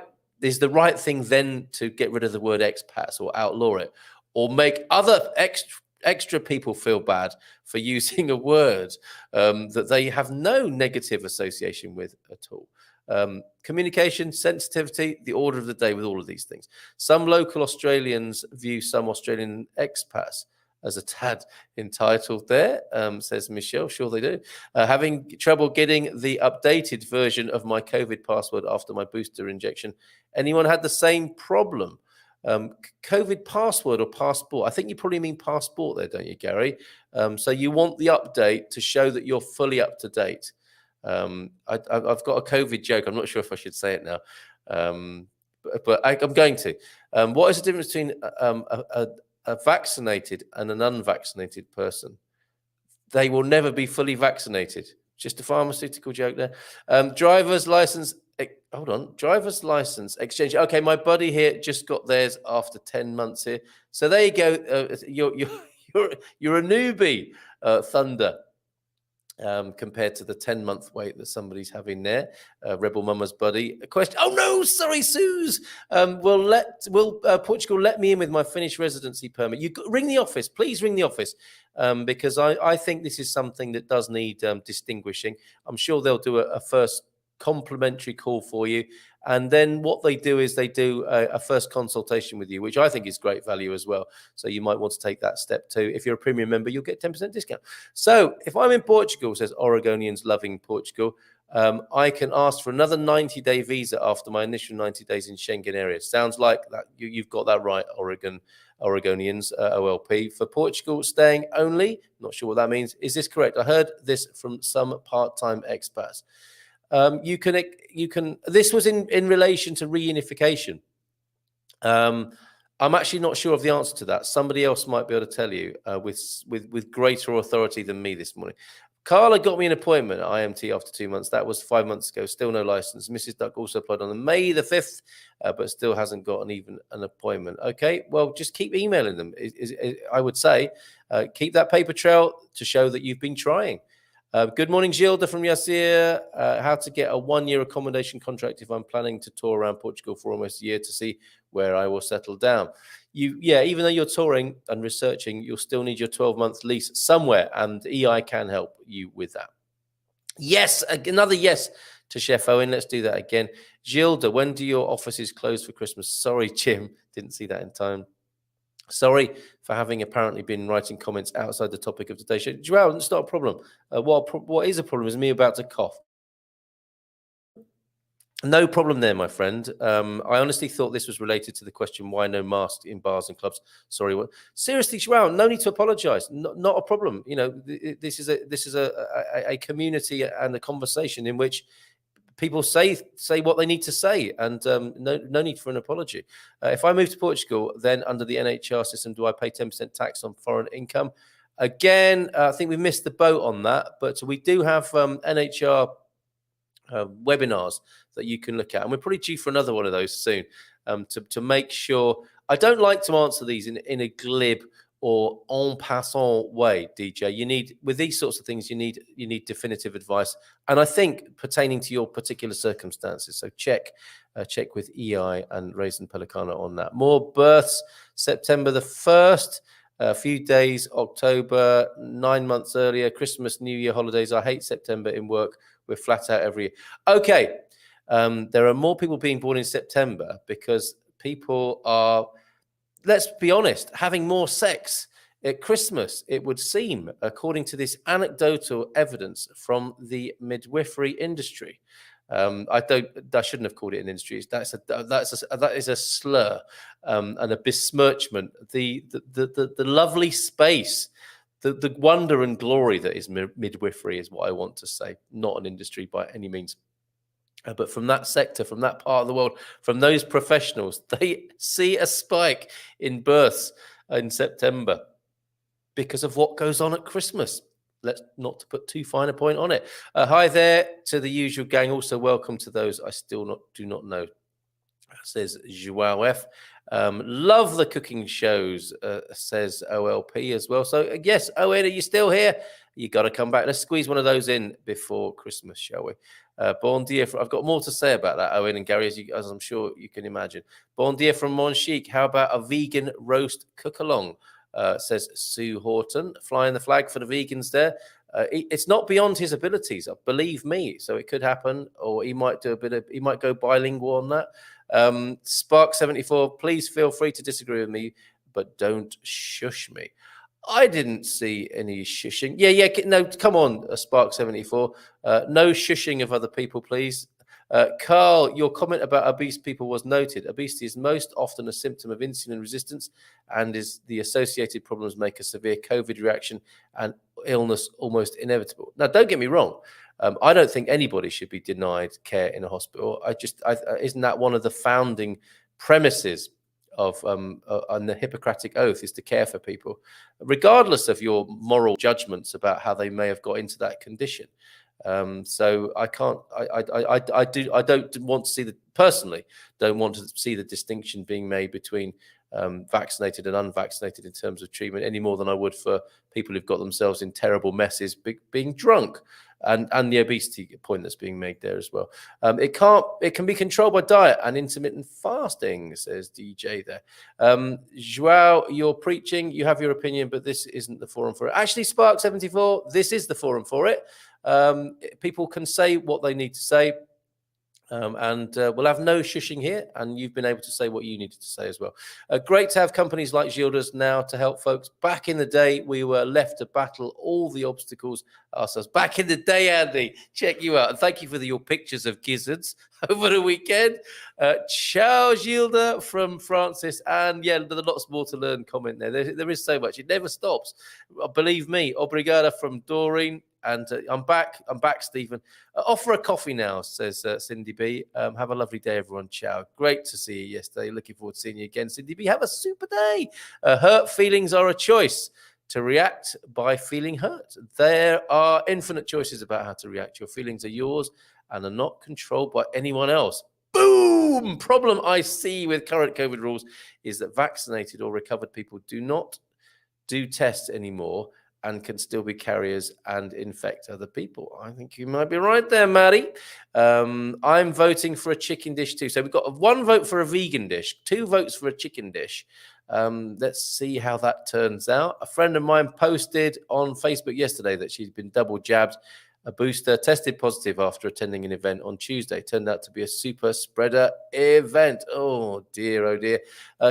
Speaker 1: thing then to get rid of the word expats or outlaw it, or make other extra people feel bad for using a word that they have no negative association with at all? Communication, sensitivity, the order of the day with all of these things. Some local Australians view some Australian expats as a tad entitled there, says Michelle. Sure they do. Having trouble getting the updated version of my COVID password after my booster injection. Anyone had the same problem? COVID password or passport? I think you probably mean passport there, don't you, Gary? So you want the update to show that you're fully up to date. I've got a COVID joke. I'm not sure if I should say it now, but I'm going to. What is the difference between a vaccinated and an unvaccinated person? They will never be fully vaccinated. Just a pharmaceutical joke there. Driver's license. Hold on. Driver's license exchange. Okay, my buddy here just got theirs after 10 months here. So there you go. You're a newbie, Thunder. Compared to the 10-month wait that somebody's having there, Rebel Mama's buddy. A question. Oh no, sorry, Suze. Will Portugal let me in with my Finnish residency permit? You ring the office, please ring the office, because I think this is something that does need distinguishing. I'm sure they'll do a first complimentary call for you. And then what they do is they do a first consultation with you, which I think is great value as well. So you might want to take that step too. If you're a premium member, you'll get 10% discount. So if I'm in Portugal, says Oregonians loving Portugal, I can ask for another 90-day visa after my initial 90 days in Schengen area. Sounds like that you've got that right, Oregonians, OLP. For Portugal, staying only, not sure what that means. Is this correct? I heard this from some part-time expats. You can. This was in relation to reunification. I'm actually not sure of the answer to that. Somebody else might be able to tell you with greater authority than me this morning. Carla got me an appointment at IMT after 2 months. That was 5 months ago. Still no license. Mrs. Duck also applied on May the 5th, but still hasn't got even an appointment. Okay, well, just keep emailing them. I would say keep that paper trail to show that you've been trying. Good morning, Gilda from Yasir. How to get a 1-year accommodation contract if I'm planning to tour around Portugal for almost a year to see where I will settle down. Even though you're touring and researching, you'll still need your 12-month lease somewhere, and EI can help you with that. Yes, another yes to Chef Owen. Let's do that again. Gilda, when do your offices close for Christmas? Sorry, Jim, didn't see that in time. Sorry for having apparently been writing comments outside the topic of today's show. Joel, it's not a problem. What is a problem is me about to cough. No problem there, my friend. I honestly thought this was related to the question, why no mask in bars and clubs? Sorry, what? Seriously, Joel, no need to apologize. Not a problem. You know, this is a community and a conversation in which people say what they need to say, and no need for an apology. If I move to Portugal, then under the NHR system, do I pay 10% tax on foreign income? Again, I think we missed the boat on that, but we do have NHR webinars that you can look at, and we're probably due for another one of those soon to make sure. I don't like to answer these in a glib or en passant way, DJ. You need, with these sorts of things, you need definitive advice, and I think pertaining to your particular circumstances. So check with EI and Raisin Pelicano on that. More births, September the 1st, a few days, October, 9 months earlier, Christmas, New Year, holidays. I hate September in work. We're flat out every year. Okay, there are more people being born in September because people are, let's be honest, having more sex at Christmas, it would seem, according to this anecdotal evidence from the midwifery industry. I shouldn't have called it an industry. That is a slur and a besmirchment. The lovely space, the wonder and glory that is midwifery is what I want to say. Not an industry by any means. But from that sector, from that part of the world, from those professionals, they see a spike in births in September because of what goes on at Christmas. Let's not put too fine a point on it. Hi there to the usual gang. Also welcome to those I still do not know. Says Joao F. Love the cooking shows, says OLP as well. So yes, Owen, are you still here? You got to come back. Let's squeeze one of those in before Christmas, shall we? Bon dia. I've got more to say about that, Owen and Gary, as I'm sure you can imagine. Bon dia from Monchique. How about a vegan roast cook-along? Says Sue Horton. Flying the flag for the vegans there. It's not beyond his abilities, believe me. So it could happen, or he might go bilingual on that. Spark74, please feel free to disagree with me, but don't shush me. I didn't see any shushing. Yeah, no, come on, Spark74. No shushing of other people, please. Carl, your comment about obese people was noted. Obesity is most often a symptom of insulin resistance, and is the associated problems make a severe COVID reaction and illness almost inevitable. Now, don't get me wrong. I don't think anybody should be denied care in a hospital. Isn't that one of the founding premises of on the Hippocratic Oath, is to care for people, regardless of your moral judgments about how they may have got into that condition. So I can't. I don't want to see the personally. Don't want to see the distinction being made between vaccinated and unvaccinated in terms of treatment any more than I would for people who've got themselves in terrible messes being drunk. And the obesity point that's being made there as well. It can be controlled by diet and intermittent fasting, says DJ there. Joao, you're preaching, you have your opinion, but this isn't the forum for it. Actually, Spark 74, this is the forum for it. People can say what they need to say. And we'll have no shushing here, and you've been able to say what you needed to say as well. Great to have companies like Gilda's now to help folks. Back in the day, we were left to battle all the obstacles ourselves. Back in the day, Andy, check you out. And thank you for your pictures of gizzards over the weekend. Ciao, Gilda from Francis. And yeah, there's lots more to learn comment there. There is so much. It never stops. Believe me. Obrigada from Doreen. And I'm back, Stephen. Offer a coffee now, says Cindy B. Have a lovely day, everyone. Ciao. Great to see you yesterday. Looking forward to seeing you again, Cindy B. Have a super day. Hurt feelings are a choice. To react by feeling hurt. There are infinite choices about how to react. Your feelings are yours and are not controlled by anyone else. Boom! Problem I see with current COVID rules is that vaccinated or recovered people do not do tests anymore and can still be carriers and infect other people. I think you might be right there, Maddie. I'm voting for a chicken dish too. So we've got 1 vote for a vegan dish, 2 votes for a chicken dish. Let's see how that turns out. A friend of mine posted on Facebook yesterday that she's been double jabbed. A booster tested positive after attending an event on Tuesday. Turned out to be a super spreader event. Oh dear.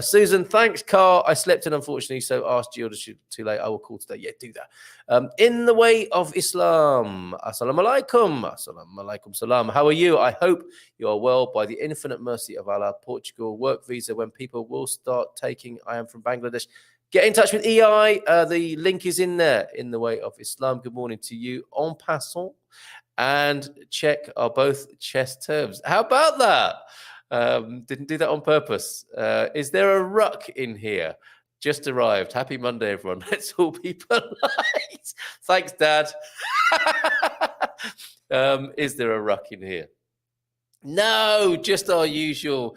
Speaker 1: Susan, thanks, Carl. I slept in, unfortunately, so asked Gilda too late. I will call today. Yeah, do that. In the way of Islam. Assalamu alaikum. Assalamu alaikum salam. How are you? I hope you are well by the infinite mercy of Allah. Portugal work visa when people will start taking. I am from Bangladesh. Get in touch with EI. The link is in there, in the way of Islam. Good morning to you. En passant. And check are both chest terms. How about that? Didn't do that on purpose. Is there a ruck in here? Just arrived. Happy Monday, everyone. Let's all be polite. Thanks, Dad. Is there a ruck in here? No, just our usual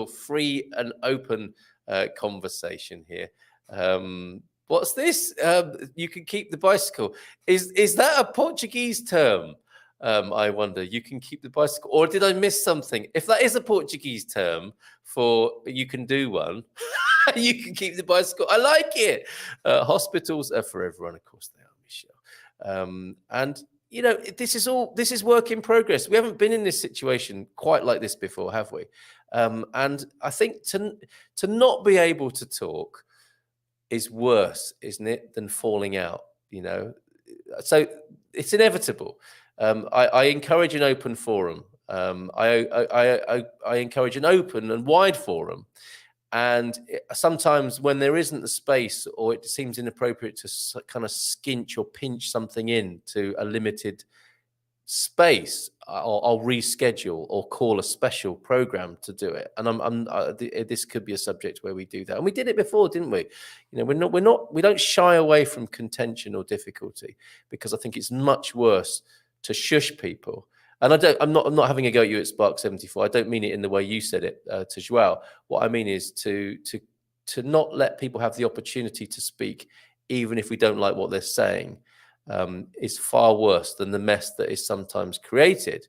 Speaker 1: free and open conversation here. What's this? You can keep the bicycle. Is that a Portuguese term? I wonder. You can keep the bicycle, or did I miss something? If that is a Portuguese term for you can do one, you can keep the bicycle. I like it. Hospitals are for everyone, of course they are, Michelle. And you know, this is work in progress. We haven't been in this situation quite like this before, have we? And I think to not be able to talk is worse, isn't it, than falling out, you know? So it's inevitable. I encourage an open forum. I encourage an open and wide forum. And sometimes when there isn't the space or it seems inappropriate to kind of skinch or pinch something into a limited space, I'll reschedule or call a special program to do it. And this could be a subject where we do that. And we did it before, didn't we? You know, we don't shy away from contention or difficulty, because I think it's much worse to shush people. And I'm not having a go at you at Spark 74. I don't mean it in the way you said it to Joao. What I mean is to not let people have the opportunity to speak, even if we don't like what they're saying, is far worse than the mess that is sometimes created,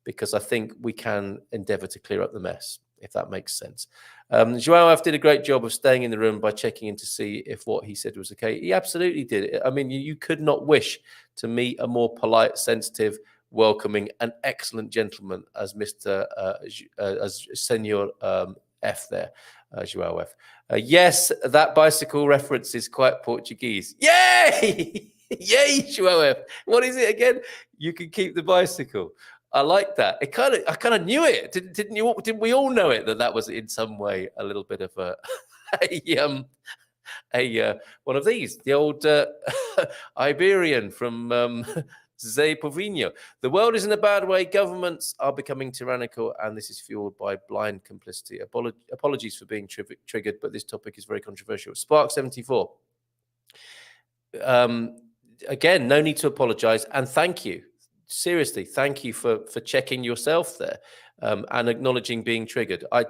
Speaker 1: because I think we can endeavor to clear up the mess, if that makes sense. Joao did a great job of staying in the room by checking in to see if what he said was okay. He absolutely did. I mean, you could not wish to meet a more polite, sensitive, welcoming, and excellent gentleman as Mr. As Senor F there, Joao F. Yes, that bicycle reference is quite Portuguese. Yay! Yay, Joao F. What is it again? You can keep the bicycle. I like that. I kind of knew it. Didn't we all know it, that was in some way a little bit of a one of these, the old Iberian from Zé Povinho. The world is in a bad way. Governments are becoming tyrannical, and this is fueled by blind complicity. Apologies for being triggered, but this topic is very controversial. Spark 74. Again, no need to apologize, and thank you. seriously, thank you for checking yourself there and acknowledging being triggered. I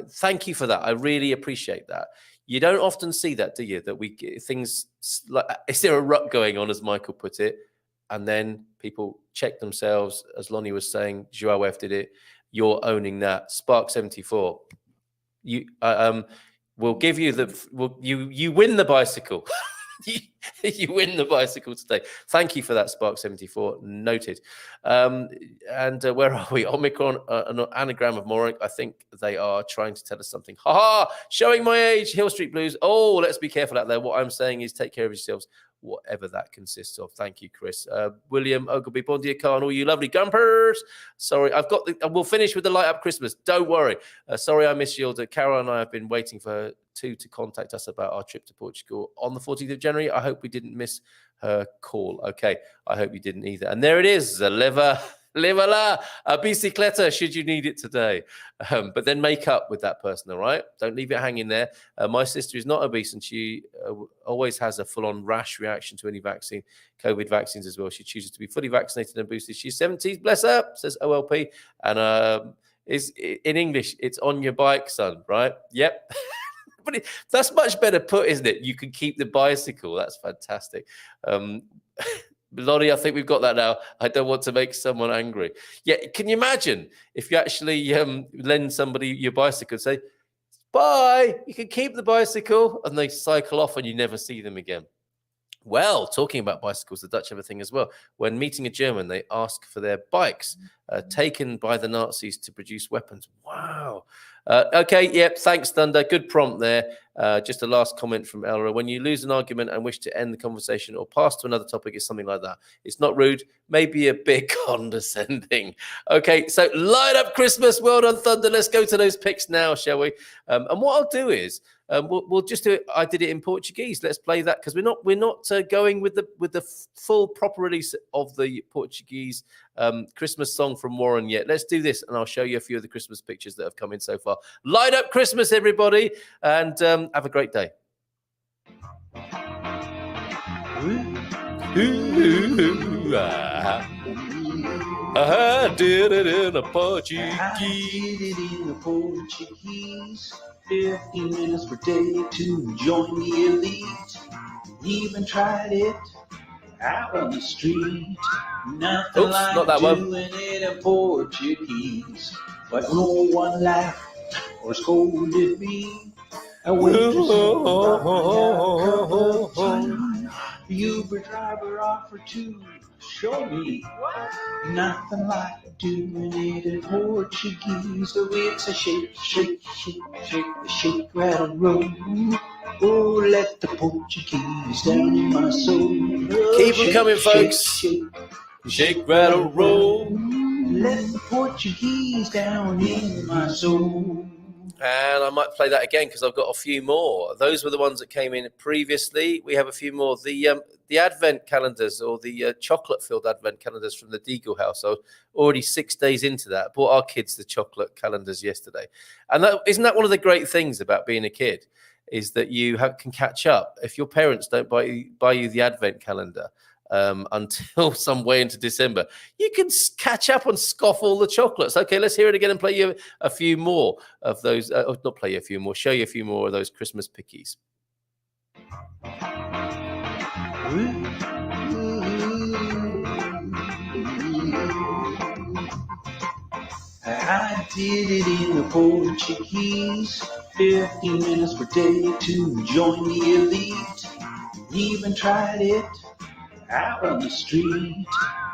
Speaker 1: thank you for that. I really appreciate that. You don't often see that, do you? That we get things like, is there a rut going on, as Michael put it? And then people check themselves, as Lonnie was saying, Joao did it. You're owning that. Spark 74. You we'll give you you win the bicycle. You win the bicycle today. Thank you for that, Spark 74. Noted. And where are we? Omicron, an anagram of moronic. I think they are trying to tell us something. Ha ha! Showing my age, Hill Street Blues. Oh, let's be careful out there. What I'm saying is take care of yourselves, whatever that consists of. Thank you, Chris. William Ogilvy, bon dia, Carl, and all you lovely gumpers. Sorry, we'll finish with the light up Christmas. Don't worry. Sorry, I missed Gilda. Carol and I have been waiting for her to contact us about our trip to Portugal on the 14th of January. I hope we didn't miss her call. Okay, I hope you didn't either. And there it is, Leva la, a bicicleta, should you need it today. But then make up with that person, all right? Don't leave it hanging there. My sister is not obese, and she always has a full-on rash reaction to any vaccine, COVID vaccines as well. She chooses to be fully vaccinated and boosted. She's 70s, bless her, says OLP. And is in English, it's on your bike, son, right? Yep. But that's much better put, isn't it? You can keep the bicycle. That's fantastic. Lonnie, I think we've got that now. I don't want to make someone angry. Yeah, can you imagine if you actually lend somebody your bicycle and say, bye, you can keep the bicycle, and they cycle off and you never see them again. Well, talking about bicycles, the Dutch have a thing as well. When meeting a German, they ask for their bikes taken by the Nazis to produce weapons. Wow. Okay, yep, thanks, Thunder. Good prompt there. Just a last comment from Elra. When you lose an argument and wish to end the conversation or pass to another topic, it's something like that. It's not rude, maybe a bit condescending. Okay, so light up Christmas. Well done, Thunder. Let's go to those picks now, shall we? And what I'll do is we'll just do it. I did it in Portuguese. Let's play that because we're not going with the full proper release of the Portuguese Christmas song from Warren yet. Let's do this, and I'll show you a few of the Christmas pictures that have come in so far. Light up Christmas, everybody, and have a great day. I did it in a Portuguese.
Speaker 3: I did it in the Portuguese. 15 minutes per day to join the elite. Even tried it out on the street. Nothing like
Speaker 1: not that
Speaker 3: doing it in Portuguese. But no one laughed or scolded me. A waitress brought me out a cup of tea. The Uber driver offered to show me nothing like doing it in Portuguese. So it's a shake, shake, shake, shake, shake, rattle, roll. Oh, let the Portuguese down in my soul. Oh,
Speaker 1: keep them coming, folks.
Speaker 3: Shake,
Speaker 1: shake, rattle, roll.
Speaker 3: Let the Portuguese down in my soul.
Speaker 1: And I might play that again because I've got a few more. Those were the ones that came in previously. We have a few more. The advent calendars, or the chocolate-filled advent calendars from the Deagle house. I was already 6 days into that. Bought our kids the chocolate calendars yesterday. And isn't that one of the great things about being a kid, is that you can catch up. If your parents don't buy you the advent calendar until some way into December, you can catch up and scoff all the chocolates. Okay, let's hear it again and play you a few more of those. Not play you a few more, show you a few more of those Christmas pickies.
Speaker 3: I did it in the Portuguese. 15 minutes per day to join the elite. Even tried it out on the street.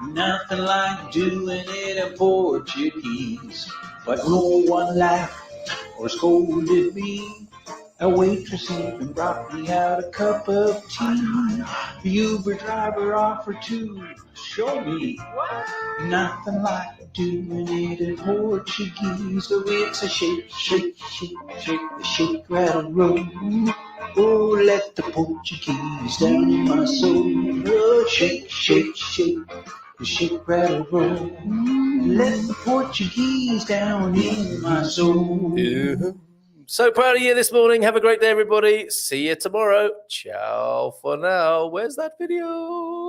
Speaker 3: Nothing like doing it in Portuguese. But no one laughed or scolded me. A waitress even brought me out a cup of tea. The Uber driver offered to show me nothing like doing it in Portuguese. So it's a shake, shake, shake, shake, shake, rattle, roll. Oh, let the Portuguese down in my soul. Oh, shake, shake, shake, shake, rattle, roll. Let the Portuguese down in my soul.
Speaker 1: Yeah. So proud of you this morning. Have a great day, everybody. See you tomorrow. Ciao for now. Where's that video?